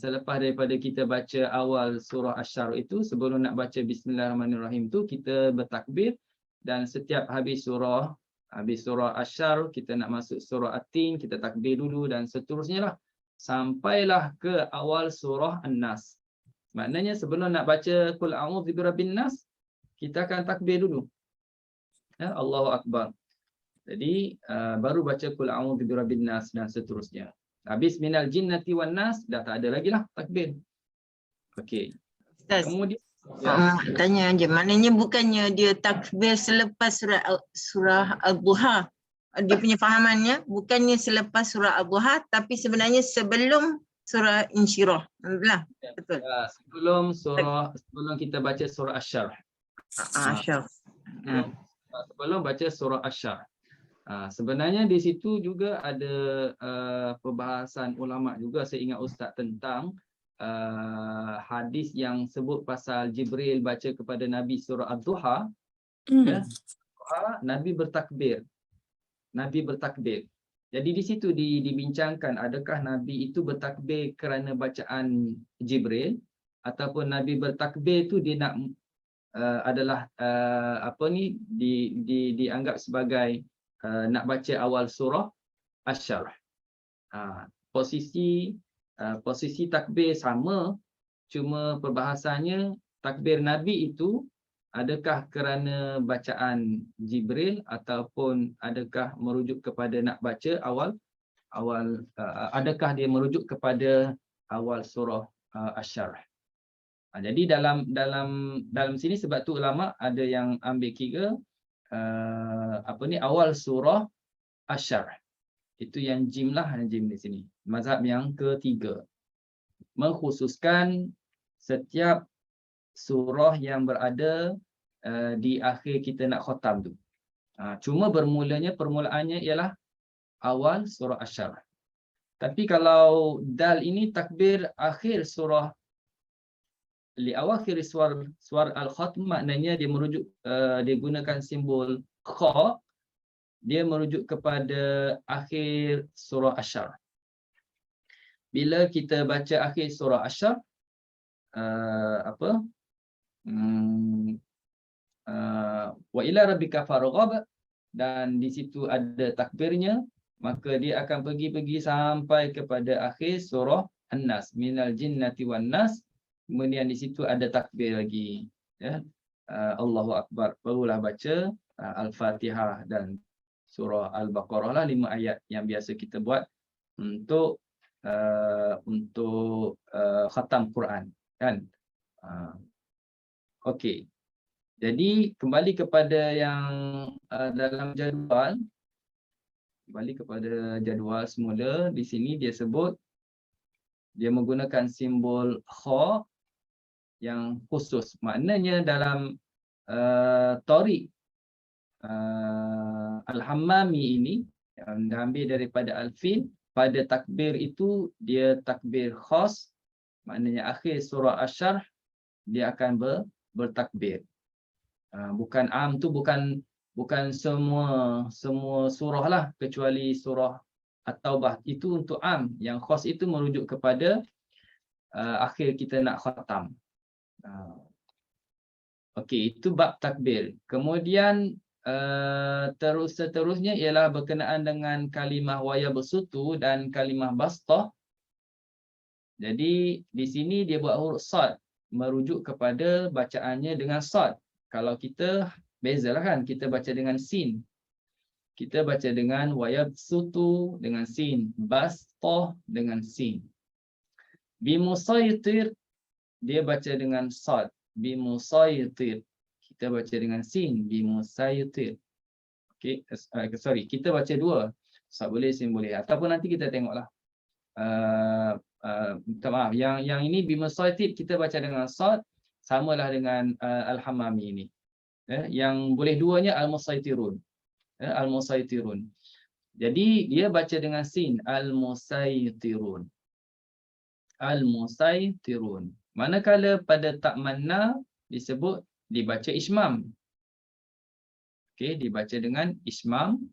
Selepas daripada kita baca awal surah Asy-Syarh itu, sebelum nak baca Bismillahirrahmanirrahim tu kita bertakbir, dan setiap habis surah Asy-Syarh kita nak masuk surah At-Tin, kita takbir dulu dan seterusnya lah. Sampailah ke awal surah An-Nas. Maknanya sebelum nak baca Qul a'udzu birabbin nas, kita akan takbir dulu. Ya, Allahu Akbar. Jadi baru baca Qul a'udzu birabbin nas dan seterusnya. Habis minal jinnati wan nas, dah tak ada lagi lah takbir. Okey. Ustaz, Kemudian tanya je, maknanya bukannya dia takbir selepas surah Al-Duha. Dia punya fahamannya bukannya selepas surah Al-Duha, tapi sebenarnya sebelum surah Insyirah. Betul? Betul. Sebelum kita baca surah Asy-Syarh. Syarh. Sebelum baca surah Asy-Syarh. Sebenarnya di situ juga ada perbahasan ulama juga, saya ingat Ustaz, tentang hadis yang sebut pasal Jibril baca kepada Nabi surah Ad-Duha. Ya, Nabi bertakbir. Jadi di situ dibincangkan, adakah Nabi itu bertakbir kerana bacaan Jibril, ataupun Nabi bertakbir itu dia nak dianggap sebagai nak baca awal surah Asy-Syarh. Posisi takbir sama, cuma perbahasannya takbir Nabi itu adakah kerana bacaan Jibril ataupun adakah merujuk kepada nak baca adakah dia merujuk kepada awal surah Asy-Syarh. Jadi dalam sini sebab tu ulama ada yang ambil kira awal surah Asy-Syarh. Itu yang jim di sini. Mazhab yang ketiga, mengkhususkan setiap surah yang berada di akhir kita nak khatam tu. Cuma permulaannya ialah awal surah Asy-Syarh. Tapi kalau dal ini takbir akhir surah li awakhir suar al-khatm, maknanya dia merujuk dia gunakan simbol kha, dia merujuk kepada akhir surah Asy-Syarh. Bila kita baca akhir surah Asy-Syarh, wa ila rabbika farghab, dan di situ ada takbirnya, maka dia akan pergi sampai kepada akhir surah An-Nas, minal jinnati wan nas. Kemudian di situ ada takbir lagi, ya. Allahu Akbar, barulah baca Al-Fatihah dan surah Al-Baqarah lah 5 ayat yang biasa kita buat untuk khatam Quran kan. Okey. Jadi kembali kepada yang dalam jadual, semula. Di sini dia sebut dia menggunakan simbol kha yang khusus. Maknanya dalam Tariq Al-Hammami ini yang diambil daripada Al-Fil, pada takbir itu dia takbir khas, maknanya akhir surah Asy-Syarh dia akan bertakbir. Bukan am tu bukan semua surah lah, kecuali surah At-Taubah itu untuk am. Yang khas itu merujuk kepada akhir kita nak khatam. Okey, itu bab takbir. Kemudian seterusnya ialah berkenaan dengan kalimah waya bersutu dan kalimah bastah. Jadi di sini dia buat huruf sad, merujuk kepada bacaannya dengan sad. Kalau kita bezalah kan, kita baca dengan sin. Kita baca dengan waya bersutu dengan sin, bastah dengan sin. Bimusaytir dia baca dengan sad, bimusaytir. Kita baca dengan sin, bimusaytir. Okey, sorry, kita baca dua. Sad boleh, sin boleh. Ataupun nanti kita tengoklah. Minta maaf, yang ini bimusaytir kita baca dengan sad, samalah dengan Al-Hammami ini. Yang boleh duanya Al-Musaytirun. Al-Musaytirun. Jadi dia baca dengan sin, Al-Musaytirun. Al-Musaytirun. Manakala pada tak manna disebut dibaca ismam. Okey, dibaca dengan ismam.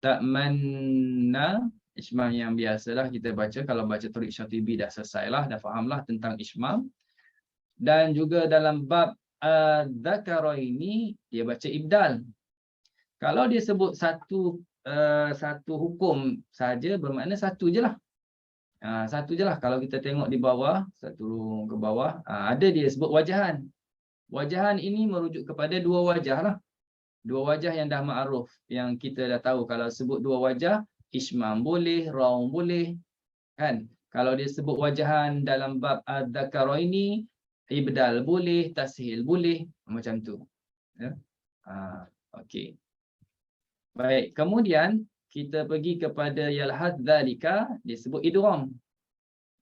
Tak manna, ismam yang biasalah kita baca kalau baca Tariq Syatibi dah selesailah, dah fahamlah tentang ismam. Dan juga dalam bab Dzakara ini dia baca ibdal. Kalau dia sebut satu hukum saja, bermakna satu je lah. Satu je lah. Kalau kita tengok di bawah, satu ke bawah, ada dia sebut wajahan. Wajahan ini merujuk kepada dua wajah lah. Dua wajah yang dah ma'ruf, yang kita dah tahu. Kalau sebut dua wajah, ismam boleh, raum boleh. Kan? Kalau dia sebut wajahan dalam bab Dzakara ini, ibdal boleh, tashil boleh. Macam tu. Ya? Okey. Baik, kemudian kita pergi kepada yalhad dzalika, disebut idgham.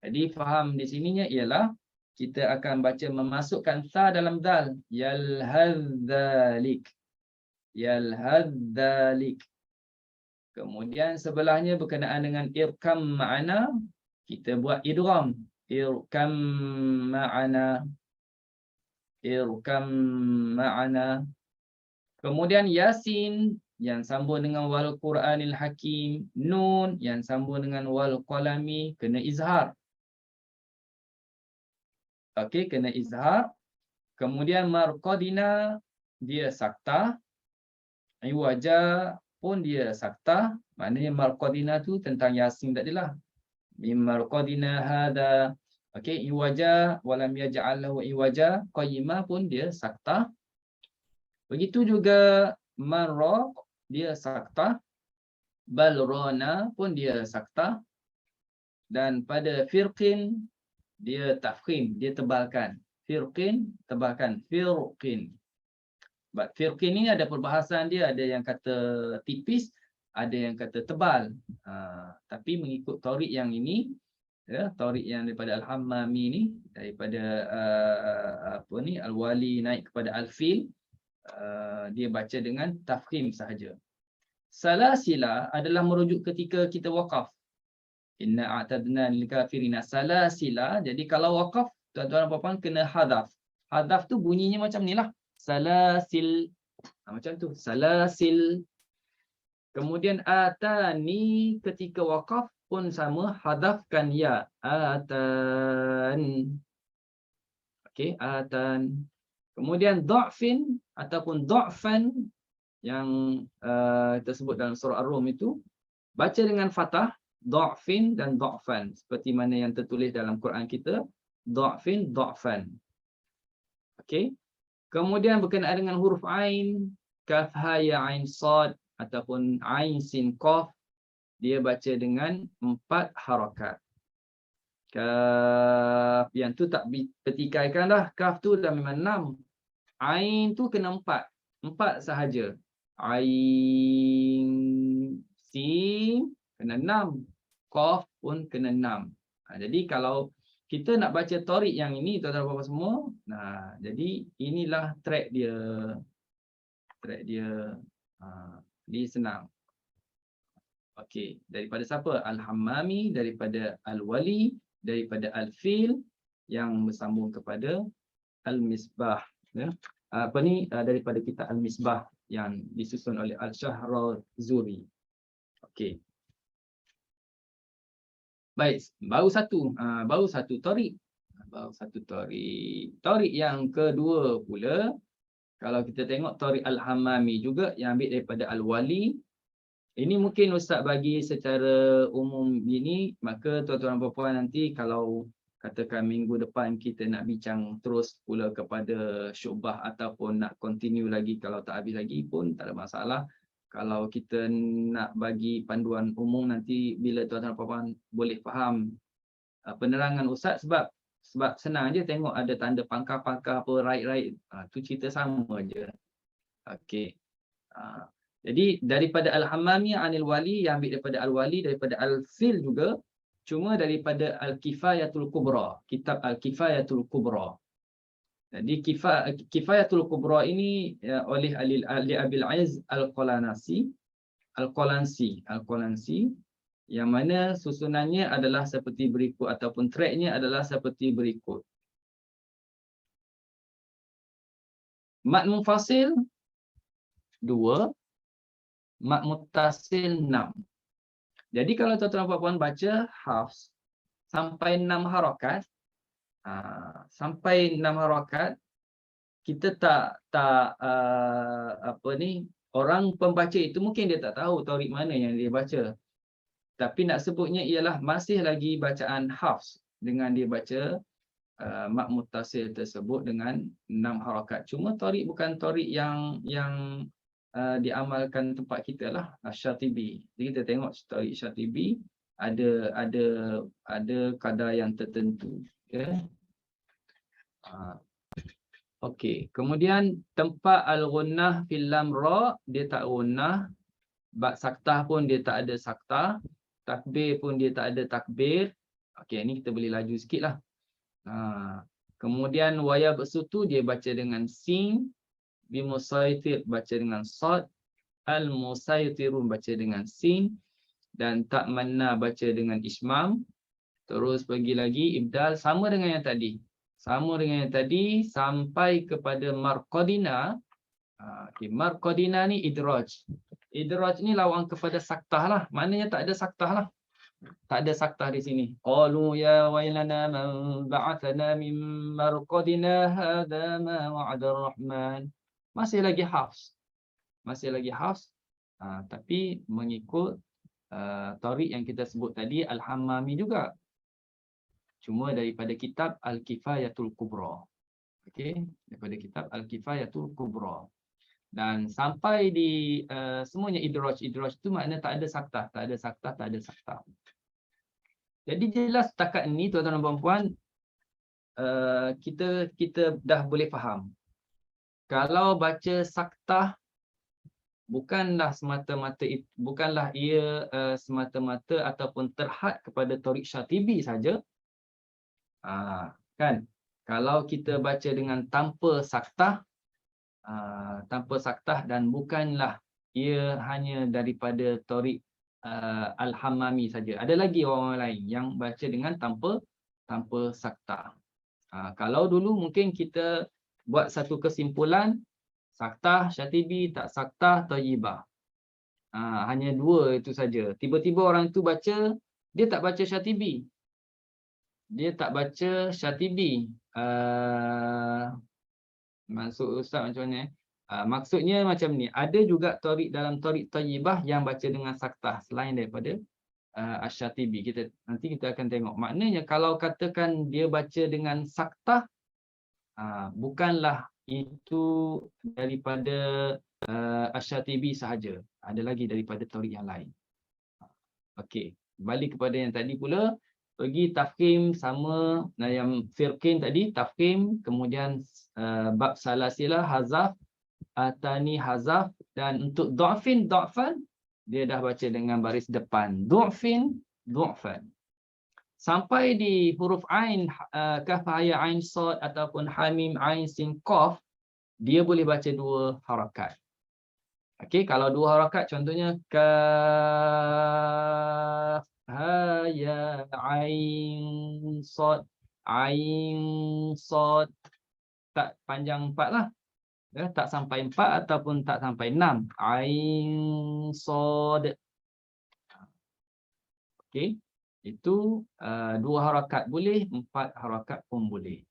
Jadi faham di sininya ialah kita akan baca memasukkan sa dalam dal. Yalhad dzalik. Yalhad dzalik. Kemudian sebelahnya berkenaan dengan irkam ma'ana, kita buat idgham. Irkam ma'ana. Irkam ma'ana. Kemudian Yasin yang sambung dengan wal Quranil Hakim, Nun yang sambung dengan wal qalami kena izhar. Okey, kena izhar. Kemudian marqadina dia sakta. Iwaja pun dia sakta. Maknanya marqadina tu tentang Yasin tadilah. Marqadina hada. Okey, iwaja walam yaj'al lahu iwaja, qayyimah pun dia sakta. Begitu juga marra dia sakta, balrona pun dia sakta, dan pada firqin dia tafkhim, dia tebalkan. Firqin tebalkan, firqin. Firqin ni ada perbahasan dia, ada yang kata tipis, ada yang kata tebal. Tapi mengikut tariq yang ini, ya, tariq yang daripada Al-Hammami ni, daripada Al-Wali naik kepada Al-Fil, dia baca dengan tafkhim sahaja. Salasila adalah merujuk ketika kita waqaf. Inna a'tadna lil kafirina salasila. Jadi kalau waqaf, tuan-tuan dan puan-puan kena hadaf. Hadaf tu bunyinya macam ni lah. Salasil. Macam tu. Salasil. Kemudian atani ketika waqaf pun sama, hadafkan ya. Atan. Okey, atan. Kemudian dha'fin ataupun dha'fan yang kita sebut dalam surah Ar-Rum itu, baca dengan fathah, dha'fin dan dha'fan. Seperti mana yang tertulis dalam Quran kita, dha'fin, dha'fan. Okey. Kemudian berkenaan dengan huruf ain, kaf, ha, ya, ain, sad ataupun ain, sin, qaf, dia baca dengan 4 harakat. Kaf yang tu tak pertikaikan dah. Kaf tu dah memang 6. Ain tu kena 4. 4 sahaja. Ain, sin kena 6. Qaf pun kena 6. Jadi kalau kita nak baca torik yang ini, tuan-tuan puan-puan semua, nah, jadi inilah track dia. Track dia. Dia senang. Okey, daripada siapa? Al-Hammami, daripada Al-Wali, daripada Al-Fil yang bersambung kepada Al-Misbah, ya. Daripada kitab Al-Misbah yang disusun oleh Al-Shahrazuri. Okey. Baik, baru satu torik. Baru satu torik. Torik yang kedua pula, kalau kita tengok torik Al-Hammami juga yang ambil daripada Al-Wali. Ini mungkin Ustaz bagi secara umum ini, maka tuan-tuan dan puan-puan nanti kalau katakan minggu depan kita nak bincang terus pula kepada syubah ataupun nak continue lagi, kalau tak habis lagi pun tak ada masalah. Kalau kita nak bagi panduan umum nanti bila tuan-tuan dan puan-puan boleh faham penerangan Ustaz, sebab senang je tengok ada tanda pangkah-pangkah apa, right, tu cerita sama je. Okey. Jadi daripada Al-Hammami Anil Wali, yang ambil daripada Al-Wali, daripada Al-Fil juga, cuma daripada Al-Kifayatul Kubra, kitab Al-Kifayatul Kubra. Jadi Kifayatul Kubra ini oleh Ali Abil Aiz Al-Qalansi, yang mana susunannya adalah seperti berikut ataupun tracknya adalah seperti berikut. Mad munfasil 2, mad muttasil 6. Jadi kalau tuan-tuan puan-puan baca hafs sampai 6 harakat, kita orang pembaca itu mungkin dia tak tahu torik mana yang dia baca. Tapi nak sebutnya ialah masih lagi bacaan hafs dengan dia baca mad muttasil tersebut dengan 6 harakat. Cuma torik bukan torik yang diamalkan tempat kita lah, Syatibi. Jadi kita tengok torik Syatibi ada kadar yang tertentu, ya. Okey, kemudian tempat al-ghunnah fil lam ra, dia tak ghunnah. Bab saktah pun dia tak ada saktah. Takbir pun dia tak ada takbir. Okey, ni kita boleh laju sikitlah. Kemudian waya bersutu dia baca dengan sin. Bimusaitir baca dengan sad, al-musaitirun baca dengan sin, dan tak manna baca dengan ismam. Terus pergi lagi ibdal sama dengan yang tadi. Sampai kepada marqadina. Marqadina ni idraj. Idraj ni lawan kepada saktah lah. Maknanya tak ada saktah lah. Tak ada saktah di sini. Qalu ya wailana man ba'athana min marqadina hadha ma wa'ada ar-rahman. Masih lagi hafs. Tapi mengikut torik yang kita sebut tadi Al-Hammami juga. Cuma daripada kitab Al-Kifayatul Kubra. Okey, daripada kitab Al-Kifayatul Kubra. Dan sampai di semuanya idraj itu makna tak ada saktah. Jadi jelas setakat ini tuan-tuan dan puan-puan, kita dah boleh faham. Kalau baca saktah bukanlah ia semata-mata ataupun terhad kepada torik Syatibi saja. Kan? Kalau kita baca dengan tanpa saktah dan bukanlah ia hanya daripada torik Al-Hammami saja. Ada lagi orang lain yang baca dengan tanpa saktah. Kalau dulu mungkin kita buat satu kesimpulan, saktah Syatibi, tak saktah Thayyibah. Hanya dua itu saja. Tiba-tiba orang tu baca, dia tak baca Syatibi. Maksud Ustaz macam mana? Maksudnya macam ni, ada juga torik dalam torik Thayyibah yang baca dengan saktah selain daripada Asy-Syatibi. Nanti kita akan tengok. Maknanya kalau katakan dia baca dengan saktah, bukanlah itu daripada Asy-Syatibi sahaja. Ada lagi daripada Tariq yang lain. Okey, balik kepada yang tadi pula, pergi tafkhim sama yang firqin tadi, tafkhim, kemudian bab salasilah, hazaf, atani hazaf, dan untuk du'fin, du'fan, dia dah baca dengan baris depan. Du'fin, du'fan. Sampai di huruf ain, kaf, ya, ain, sad ataupun hamim, ain, sin, qaf, dia boleh baca 2 harakat. Okey, kalau 2 harakat contohnya kaf, ha, ya, ain, sad, tak panjang 4 lah. Ya, tak sampai 4 ataupun tak sampai 6. Ain, sad. Okey. Itu 2 harakat boleh, 4 harakat pun boleh.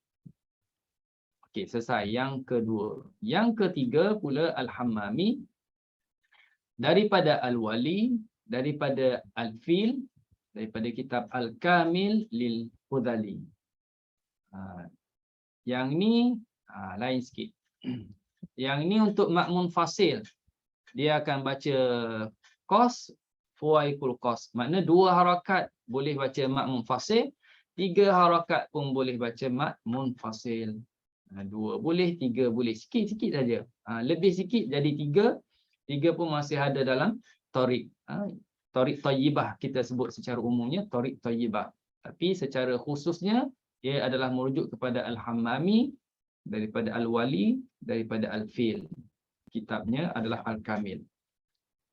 Okey, selesai. Yang kedua. Yang ketiga pula Al-Hammami. Daripada Al-Wali, daripada Al-Fil, daripada kitab Al-Kamil lil Hudhali. Yang ni lain sikit. Yang ni untuk makmun fasil. Dia akan baca qas, fuwaikul qas. Makna 2 harakat boleh baca makmun fasil, 3 harakat pun boleh baca makmun fasil. 2 boleh, 3 boleh. Sikit-sikit saja. Lebih sikit jadi 3. 3 pun masih ada dalam Tariq. Tariq Thayyibah kita sebut secara umumnya Tariq Thayyibah. Tapi secara khususnya ia adalah merujuk kepada Al-Hammami, daripada Al-Wali, daripada Al-Fil. Kitabnya adalah Al-Kamil.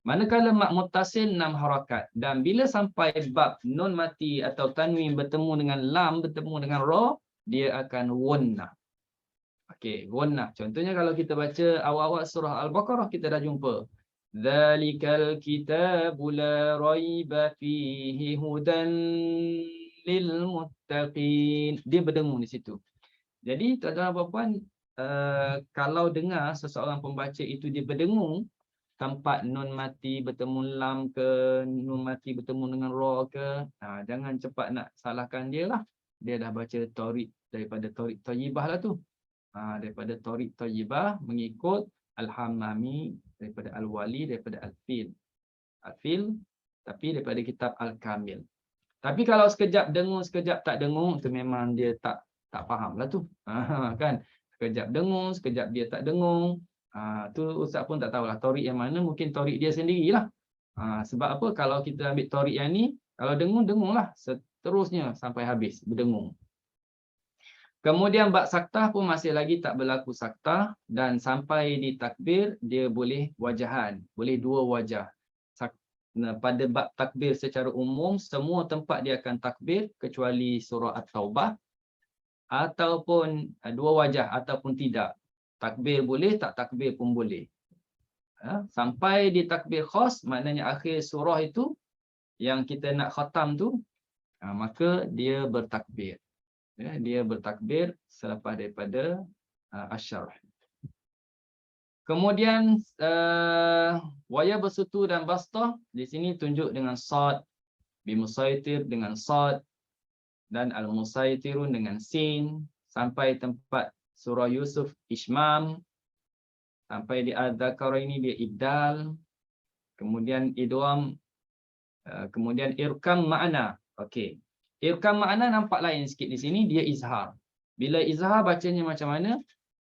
Manakala mak muttasil 6 harakat, dan bila sampai bab nun mati atau tanwin bertemu dengan lam, bertemu dengan ra, dia akan gunnah. Okey, gunnah. Contohnya kalau kita baca awal-awal surah Al-Baqarah, kita dah jumpa. Dzalikal kitabu la raiba fihi hudan lil muttaqin. Dia berdengung di situ. Jadi tuan-tuan dan puan-puan, kalau dengar seseorang pembaca itu dia berdengung, tempat nun mati bertemu lam ke, nun mati bertemu dengan ra ke, jangan cepat nak salahkan dia lah. Dia dah baca Tariq, daripada Tariq Thayyibah lah tu. Daripada Tariq Thayyibah mengikut Al-Hammami, daripada Al-Wali, daripada Al-Fil. Al-Fil, tapi daripada kitab Al-Kamil. Tapi kalau sekejap dengung, sekejap tak dengung, itu memang dia tak faham lah tu. Kan? Sekejap dengung, sekejap dia tak dengung. Tu Ustaz pun tak tahulah Tariq yang mana, mungkin Tariq dia sendirilah. Sebab apa? Kalau kita ambil Tariq yang ni, kalau dengung, dengunglah seterusnya sampai habis, berdengung. Kemudian bab saktah pun masih lagi tak berlaku saktah, dan sampai di takbir dia boleh wajahan, boleh 2 wajah. Pada bab takbir secara umum, semua tempat dia akan takbir kecuali surah At-Taubah, ataupun 2 wajah ataupun tidak. Takbir boleh, tak takbir pun boleh. Sampai di takbir khas, maknanya akhir surah itu yang kita nak khatam tu, maka dia bertakbir. Dia bertakbir selepas daripada asyarah. Kemudian waya bersutu dan bastah di sini tunjuk dengan sad, bimusaitir dengan sad, dan al-musaitirun dengan sin, sampai tempat surah Yusuf Ishmam, sampai di Al-Dzakara ini dia ibdal, kemudian idgham, kemudian irkam ma'na. Okey. Irkam makna nampak lain sikit di sini, dia izhar. Bila izhar bacanya macam mana?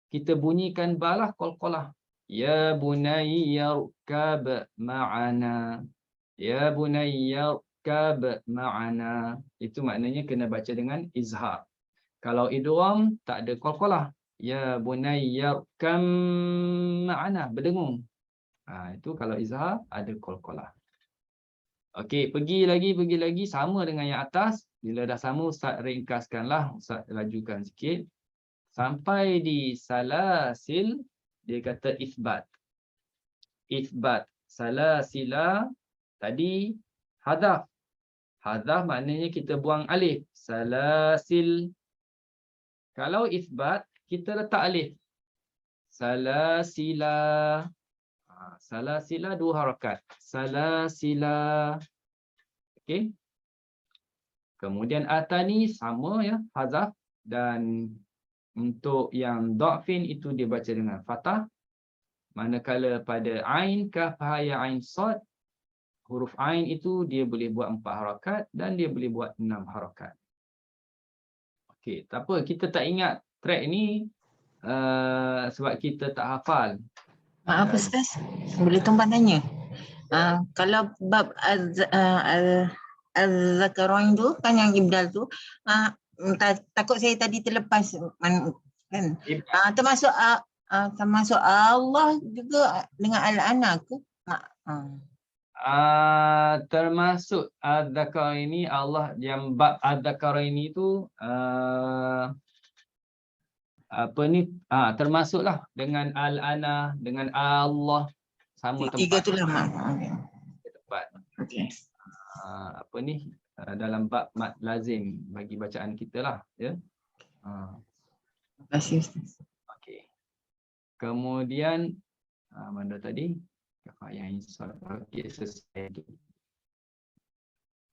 Kita bunyikan balah qalqalah. Ya bunayya rkab ma'ana. Ya bunayya rkab ma'ana. Itu maknanya kena baca dengan izhar. Kalau idgham tak ada qalqalah. Ya bunayya rkam ma'ana, berdengung. Itu kalau izhar ada qalqalah. Okey, pergi lagi sama dengan yang atas. Bila dah sama, Ustaz ringkaskanlah, Ustaz lajukan sikit. Sampai di salasil, dia kata isbat. Isbat. Salasila, tadi hadaf. Hadaf maknanya kita buang alif. Salasil. Kalau isbat, kita letak alif. Salasila. Salasila 2 harakat. Salasila. Okey. Kemudian atani sama ya, hazaf, dan untuk yang dha'fin itu dia baca dengan fathah. Manakala pada ain, kaf, ha, ya, ain, sad, huruf ain itu dia boleh buat 4 harakat dan dia boleh buat 6 harakat. Okey, tak apa, kita tak ingat track ni sebab kita tak hafal. Maaf Ustaz, boleh tumpang tanya? Kalau bab Az-Zakarain tu kan yang ibdal tu, takut saya tadi terlepas kan. Termasuk termasuk Allah juga dengan al-ana ke? Termasuk adzakar ini Allah yang bab adzakar ini tu apa ni termasuklah dengan al-ana, dengan Allah, sama Tiga tempat. tu lah mak. Tempat. Okey. Apa ni dalam bab mad lazim bagi bacaan kita lah, ya. Terima kasih Ustaz. Okey. Kemudian mana tadi? Yang okey, selesai tu.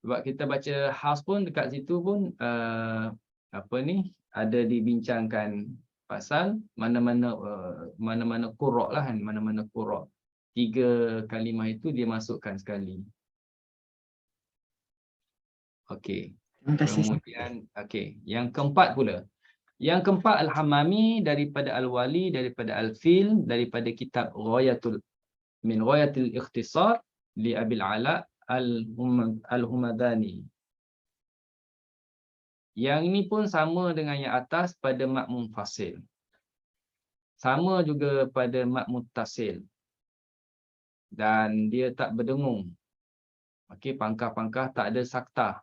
Sebab kita baca Hafs pun dekat situ pun apa ni ada dibincangkan pasal mana-mana qurra lah kan, mana-mana qurra. 3 kalimah itu dia masukkan sekali. Okey. Terima kasih. Kemudian okey, yang keempat pula. Yang keempat Al-Hammami daripada Al-Wali, daripada Al-Fil, daripada kitab Ghayatul Ikhtisar li Abil Ala Al-Humadani. Yang ini pun sama dengan yang atas pada mad munfasil. Sama juga pada mad muttasil. Dan dia tak berdengung. Okey, pangkah-pangkah tak ada saktah.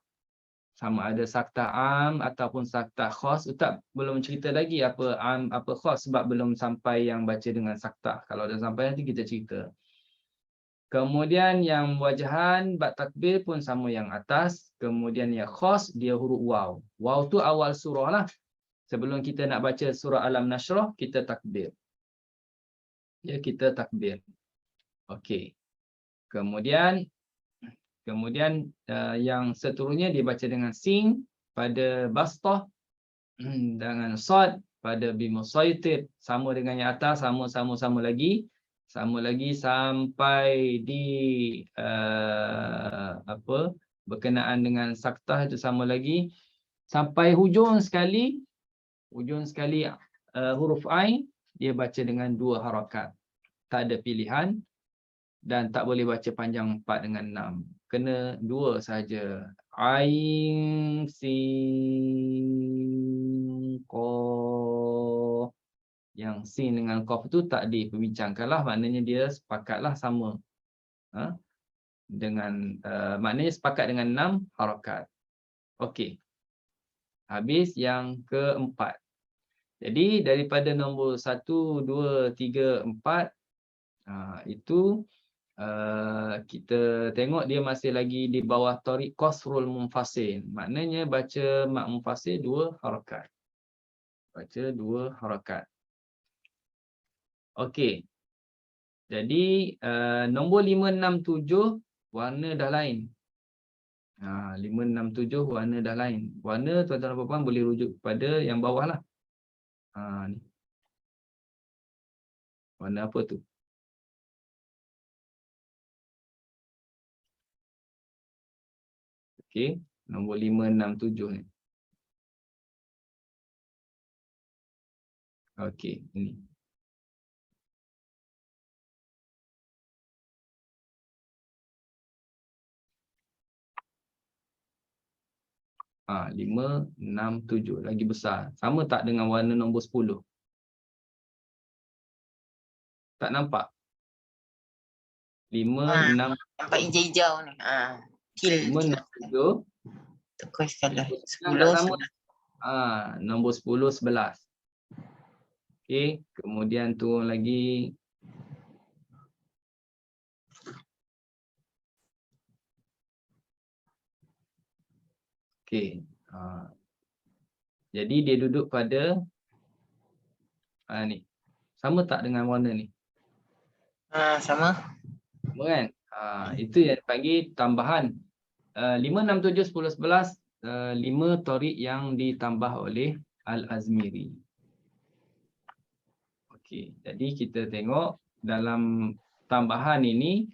Sama ada saktah am ataupun saktah khas. Ustaz belum cerita lagi apa am, apa khas sebab belum sampai yang baca dengan saktah. Kalau dah sampai nanti kita cerita. Kemudian yang wajahan, bab takbir pun sama yang atas. Kemudian yang khas, dia huruf waw. Waw tu awal surah lah. Sebelum kita nak baca surah Alam Nashrah, kita takbir. Ya, kita takbir. Okey. Kemudian yang seterusnya dia baca dengan sin pada bastah, dengan sad pada bimusaitir, sama dengan yang atas, sama lagi. Sama lagi sampai di berkenaan dengan saktah itu sama lagi. Sampai hujung sekali huruf ain dia baca dengan 2 harakat. Tak ada pilihan dan tak boleh baca panjang 4 dengan 6. Kena 2 saja. Ain sin qaf. Yang sin dengan qaf tu tak diperbincangkanlah, maknanya dia sepakatlah sama. Dengan maknanya sepakat dengan 6 harakat. Okey. Habis yang keempat. Jadi daripada nombor 1, 2, 3, 4 itu kita tengok dia masih lagi di bawah tariq qasrul munfasil. Maknanya baca mad munfasil 2 harakat. Baca 2 harakat. Okey. Jadi nombor 5, 6, 7 warna dah lain. 5, 6, 7 warna dah lain. Warna tuan-tuan dan puan-puan boleh rujuk kepada yang bawah lah. Ni. Warna apa tu? Okey, nombor 5, 6, 7 ni. Okey, ini. Ha, 5, 6, 7. Lagi besar. Sama tak dengan warna nombor 10? Tak nampak? 5, 6, nampak hijau-hijau ni. Kil. 5, 6, 7. Tukar skala. 10, 10. nombor 10, 11. Okey, kemudian turun lagi. Okey. Jadi dia duduk pada ni. Sama tak dengan warna ni? Sama. Sama kan? Itu yang dipanggil tambahan. 5, 6, 7, 10, 11. 5 tariq yang ditambah oleh Al-Azmiri. Okey, jadi kita tengok dalam tambahan ini.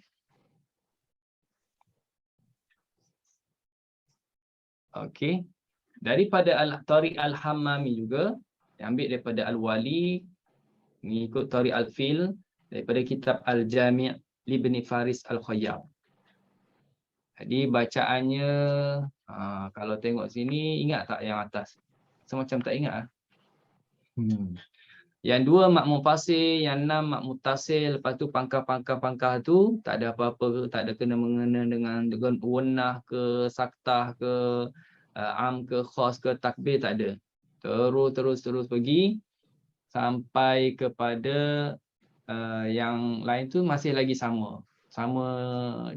Okey, daripada Tariq Al-Hammami juga, ambil daripada Al-Wali, mengikut Tariq Al-Fil, daripada kitab Al-Jami' Ibn Faris Al-Khayyam. Jadi bacaannya, kalau tengok sini, ingat tak yang atas? Semacam tak ingat. Yang 2 mak munfasil, yang 6 mak muttasil, lepas tu pangkah tu tak ada apa-apa, tak ada kena-mengena dengan gunnah ke, saktah ke, am ke, khas ke, takbir, tak ada. Terus pergi sampai kepada yang lain tu masih lagi sama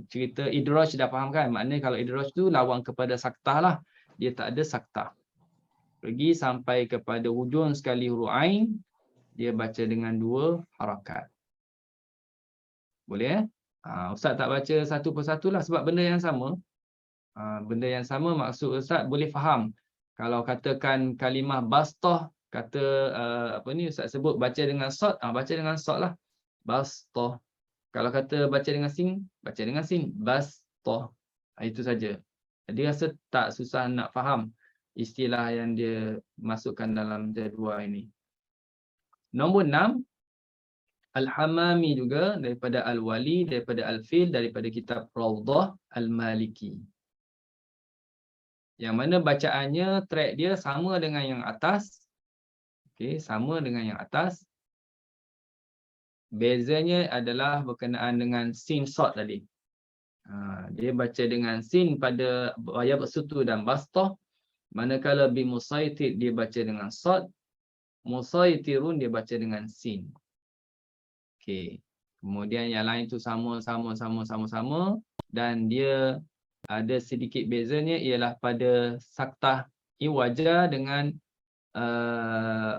cerita idraj. Dah faham kan? Maknanya kalau idraj tu lawan kepada saktah lah, dia tak ada saktah. Pergi sampai kepada hujung sekali huruf ain, dia baca dengan 2 harakat. Boleh Ustaz tak baca satu persatu lah sebab benda yang sama. Benda yang sama maksud Ustaz boleh faham. Kalau katakan kalimah bastah, kata Ustaz sebut baca dengan sad, baca dengan sad lah. Bastah. Kalau kata baca dengan sin, baca dengan sin. Bastah. Itu saja. Dia rasa tak susah nak faham istilah yang dia masukkan dalam jadual ini. Nombor 6, Al-Hammami juga daripada Al-Wali, daripada Al-Fil, daripada kitab Rawdah Al-Maliki. Yang mana bacaannya, track dia sama dengan yang atas. Okey, sama dengan yang atas. Bezanya adalah berkenaan dengan sin sad tadi. Dia baca dengan sin pada bayab sutu dan bastah. Manakala bi musaitir dia baca dengan sad. Musaitirun dia baca dengan sin. Okey. Kemudian yang lain tu sama. Dan dia ada sedikit bezanya ialah pada saktah iwaja dengan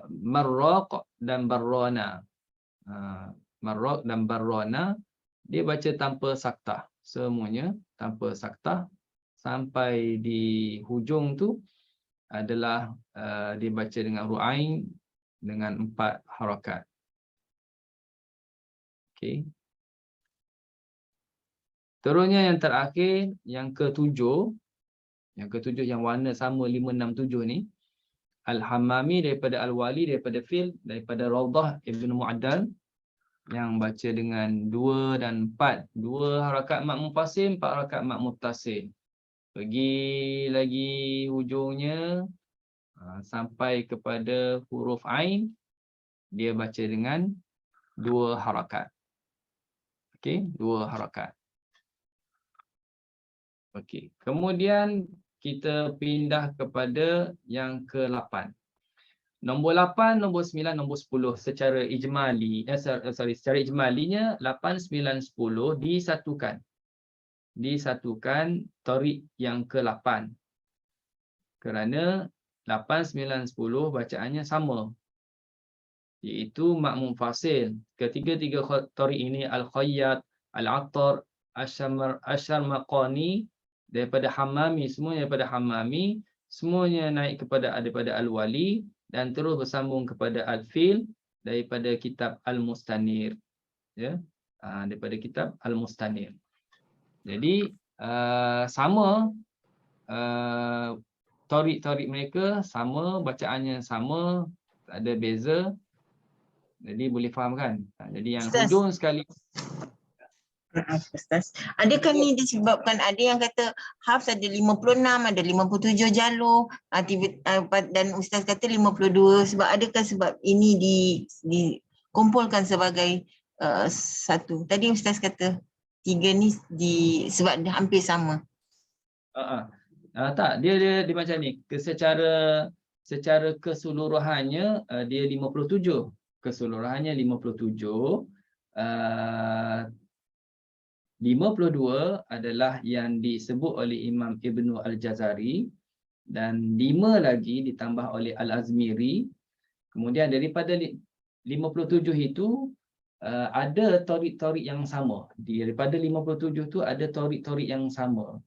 marraq dan barrana. Marraq dan barrana dia baca tanpa saktah. Semuanya tanpa saktah. Sampai di hujung tu adalah dia baca dengan huruf ain dengan 4 harakat. Okey. Terusnya yang terakhir, yang ketujuh. Yang ketujuh yang warna sama 5, 6, 7 ni. Al-Hammami daripada Al-Wali, daripada Fil, daripada Rawdah Ibn Mu'addal. Yang baca dengan 2 dan 4. 2 harakat mat munfasil, 4 harakat mat muttasil. Pergi lagi hujungnya sampai kepada huruf ain. Dia baca dengan 2 harakat. Okey, 2 harakat. Okey, kemudian kita pindah kepada yang ke-8. Nombor 8, nombor 9, nombor 10 secara ijmali, secara ijmalinya 8, 9, 10 disatukan. Disatukan tariq yang ke-8. Kerana 8, 9, 10 bacaannya sama. Iaitu mak munfasil. Ketiga-tiga tariq ini Al-Khayyat, Al-Attar, Asyarmaqani daripada Hammami, semuanya daripada Hammami, semuanya naik daripada Al-Wali dan terus bersambung kepada Al-Fil daripada kitab Al-Mustanir. Ya, daripada kitab Al-Mustanir. Jadi sama tariq mereka sama, bacaannya sama, tak ada beza. Jadi boleh faham kan? Jadi yang Ustaz. hujung sekali. Ustaz, adakah ni disebabkan ada yang kata Hafs ada 56, ada 57 jalur, dan Ustaz kata 52, sebab ini dikumpulkan sebagai satu. Tadi Ustaz kata 3 ni sebab dia hampir sama. Tak, dia macam ni. Secara keseluruhannya dia 57. Keseluruhannya 57. 52 adalah yang disebut oleh Imam Ibnu Al-Jazari dan 5 lagi ditambah oleh Al-Azmiri. Kemudian daripada 57 itu ada tariq-tariq yang sama. Daripada 57 tu ada tariq-tariq yang sama.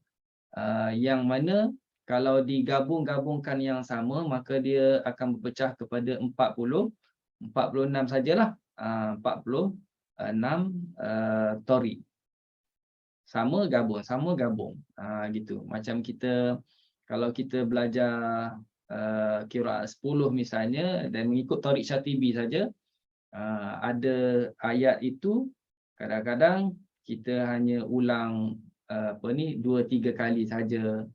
Yang mana kalau digabung-gabungkan yang sama maka dia akan berpecah kepada 40, 46 sajalah. 46 tori. Sama gabung. Gitu. Macam kita, kalau kita belajar qiraat 10 misalnya dan mengikut Thariq Syatibi saja, ada ayat itu kadang-kadang kita hanya ulang 2-3 kali saja,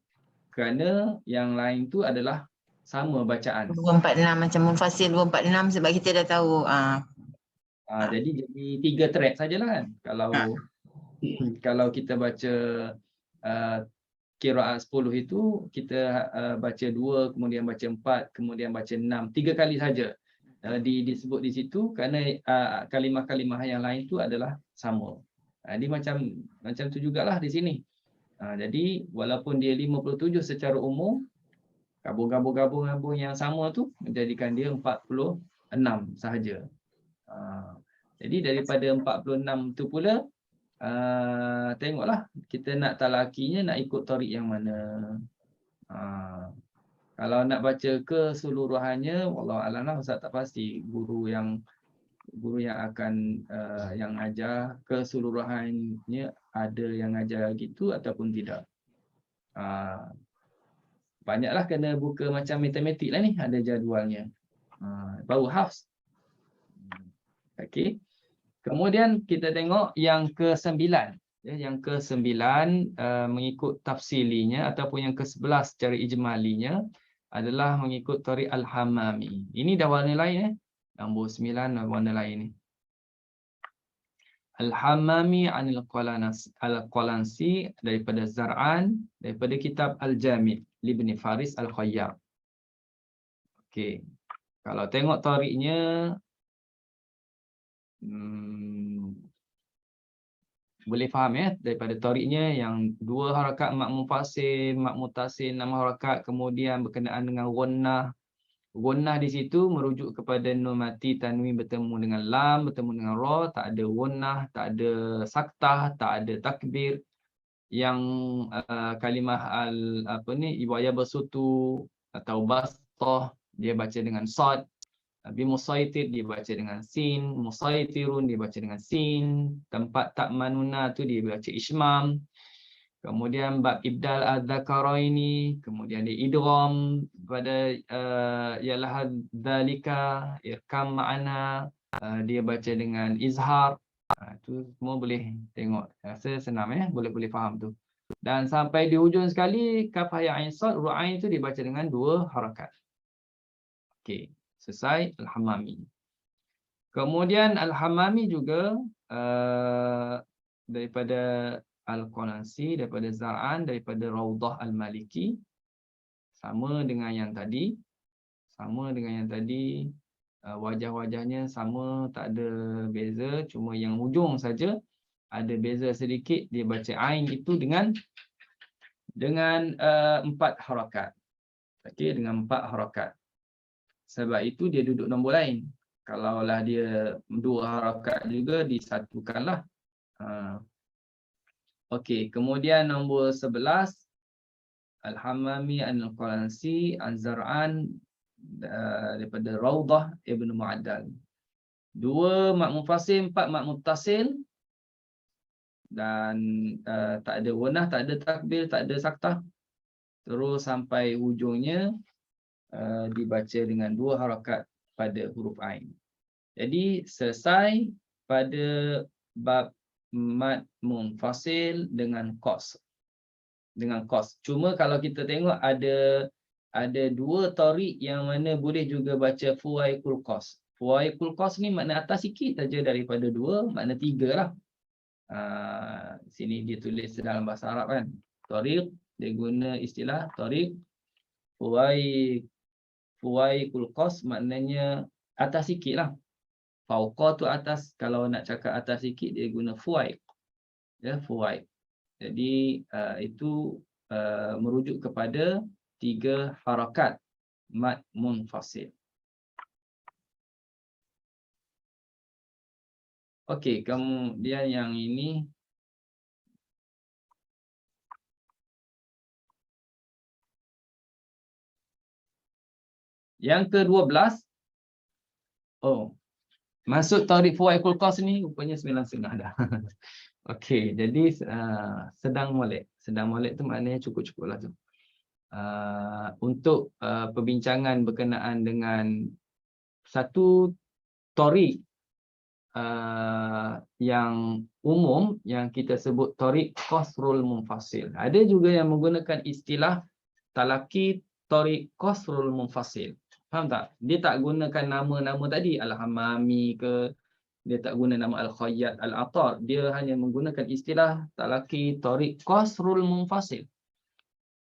kerana yang lain tu adalah sama bacaan. 246 macam Mufassir 246 sebab kita dah tahu. Jadi 3 track sajalah kan. Kalau kita baca qiraat 10 itu, kita baca 2, kemudian baca 4, kemudian baca 6, 3 kali saja. Disebut di situ kerana kalimah-kalimah yang lain tu adalah sama. Jadi macam tu jugalah di sini. Jadi walaupun dia 57 secara umum, gabung yang sama tu menjadikan dia 46 sahaja. Jadi daripada 46 tu pula, tengoklah kita nak talakinya nak ikut Thariq yang mana. Kalau nak baca keseluruhannya, wallahu a'lam lah, Ustaz tak pasti guru yang akan yang ajar keseluruhannya ada yang ajar gitu ataupun tidak. Banyaklah kena buka macam matematik lah ni, ada jadualnya. Baru hafz. Okey. Kemudian kita tengok yang ke-9. Yang ke-9 mengikut tafsilinya ataupun yang ke-11 secara ijmalinya adalah mengikut Thariq Al-Hammami. Ini dah warna lain Nombor 9 warna lain ni. Al-Hammami Anil Qalansi daripada Zar'an, daripada kitab Al-Jami' Ibn Faris Al-Khayyar. Okey. Kalau tengok Thariqnya, boleh faham daripada Thariqnya yang 2 harakat mak mufasil, mak mutasil, 6 harakat, kemudian berkenaan dengan gunnah. Gunnah di situ merujuk kepada nun mati tanwin bertemu dengan lam, bertemu dengan ra, tak ada gunnah, tak ada saktah, tak ada takbir. Yang kalimah iwaya bersutu atau bastah dia baca dengan sad. Musaitir dia baca dengan sin, musaitirun dia baca dengan sin, tempat tak manuna tu dia baca ismam. Kemudian bab ibdal adzakaraini, kemudian dia idgham pada ialah dzalika, irkam ma'ana, dia baca dengan izhar. Tu semua boleh tengok. Rasa senang boleh faham tu. Dan sampai di hujung sekali kaf ya ain sad ru'ain tu dibaca dengan 2 harakat. Okey. Selesai Al-Hammami. Kemudian Al-Hammami juga daripada Al-Qalansi, daripada Zar'an, daripada Raudah Al-Maliki. Sama dengan yang tadi. Wajah-wajahnya sama, tak ada beza. Cuma yang hujung saja ada beza sedikit. Dia baca ain itu dengan 4 harakat. Okey, dengan 4 harakat. Sebab itu dia duduk nombor lain. Kalaulah dia 2 harakat juga disatukanlah. Okey, kemudian nombor 11 Al-Hammami Al-Qalansi An-Zar'an daripada Raudah Ibn Mu'addal. 2 mak mufasil, 4 mak muttasil, dan tak ada gunnah, tak ada takbir, tak ada saktah. Terus sampai hujungnya dibaca dengan 2 harakat pada huruf ain. Jadi selesai pada bab mad munfasil dengan qas. Cuma kalau kita tengok ada 2 Thariq yang mana boleh juga baca fuwaikul qas. Fuwaikul qas ni makna atas sikit saja daripada 2, makna 3 lah. Sini dia tulis dalam bahasa Arab kan. Thariq, dia guna istilah Thariq fuwaikul qas, maknanya atas sikit lah. Fauqa tu atas, kalau nak cakap atas sikit dia guna fuwaik. Fuwaik. Jadi itu merujuk kepada 3 harakat mad munfasil. Okey, kemudian yang ini yang ke-12. Masuk tarik fawaidul qas ni rupanya 9.5 dah. Okey, jadi sedang molek. Sedang molek tu maknanya cukup-cukup lah tu. Untuk perbincangan berkenaan dengan satu tarik yang umum yang kita sebut tarik qasrul munfasil. Ada juga yang menggunakan istilah talaki tarik qasrul munfasil. Faham tak? Dia tak gunakan nama-nama tadi Al-Hammami ke, dia tak guna nama Al-Khayyat, Al-Attar. Dia hanya menggunakan istilah talaki tarik qasrul munfasil.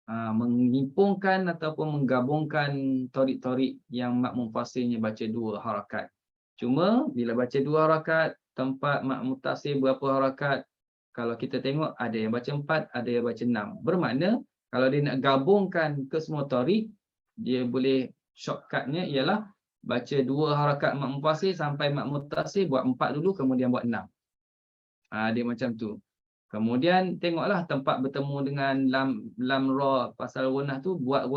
Menghimpunkan ataupun menggabungkan tarik-tarik yang mak munfasilnya baca 2 harakat. Cuma bila baca 2 harakat, tempat mak muttasil berapa harakat? Kalau kita tengok ada yang baca 4, ada yang baca 6. Bermakna kalau dia nak gabungkan ke semua tarik, dia boleh shortcutnya ialah baca 2 harakat mak munfasil sampai mak muttasil, buat 4 dulu kemudian buat 6. Dia macam tu. Kemudian tengoklah tempat bertemu dengan lam ra pasal gunnah tu, buat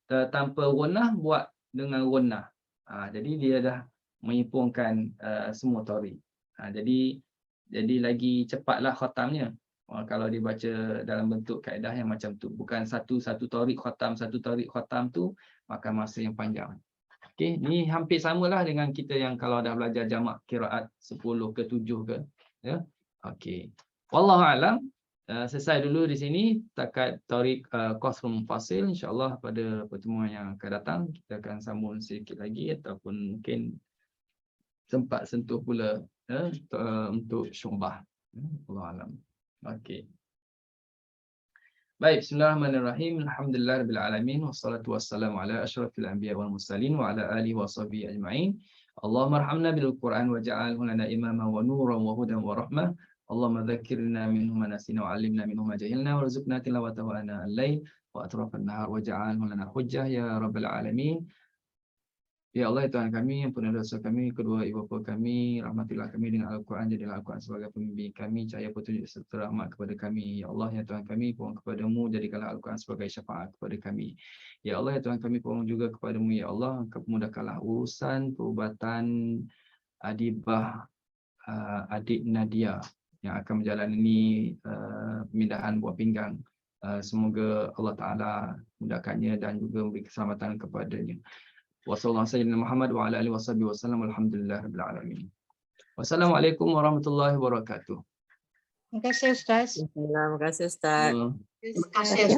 tanpa gunnah, buat dengan gunnah. Jadi dia dah menghimpunkan semua tarik. Jadi lagi cepatlah khatamnya. Kalau dibaca dalam bentuk kaedah yang macam tu, bukan satu tarik khatam tu makan masa yang panjang. Okey, ni hampir samalah dengan kita yang kalau dah belajar jamak qiraat 10 ke 7 ke, ya. Okey. Wallahu alam. Selesai dulu di sini takat tarik qasrul munfasil. Insya-Allah pada pertemuan yang akan datang kita akan sambung sedikit lagi ataupun mungkin sempat sentuh pula untuk syubah. Wallahu alam. Okey. Baik, bismillahirrahmanirrahim. Alhamdulillahirabbil alamin wassalatu wassalamu ala asyrafil anbiya wal mursalin wa ala alihi washabihi ajma'in. Allahumma arhamna bil Qur'an waj'alhu lana imaman wa nuran wa hudan wa rahmah. Allahumma dzakkirna minhu ma nasina wa 'allimna minhu ma jahilna warzuqna tilawatahu ana al-lail wa atrafan nahar waj'alhu lana hujjah ya rabbal alamin. Ya Allah, ya Tuhan kami, ampunilah dosa kami, kedua ibu bapa kami, rahmatilah kami dengan Al-Quran, jadilah Al-Quran sebagai pembimbing kami, cahaya petunjuk serta rahmat kepada kami. Ya Allah, ya Tuhan kami, pohon kepadamu, jadikanlah Al-Quran sebagai syafaat kepada kami. Ya Allah, ya Tuhan kami, pohon juga kepadamu, ya Allah, engkau mudahkanlah urusan perubatan adibah adik Nadia yang akan menjalani pemindahan buah pinggang. Semoga Allah Ta'ala mudahkannya dan juga memberi keselamatan kepadanya. Wassalamualaikum warahmatullahi wabarakatuh. Alhamdulillahirabbil alamin. Wassalamualaikum warahmatullahi wabarakatuh. Terima kasih Ustaz. Terima kasih Ustaz. Terima kasih Ustaz.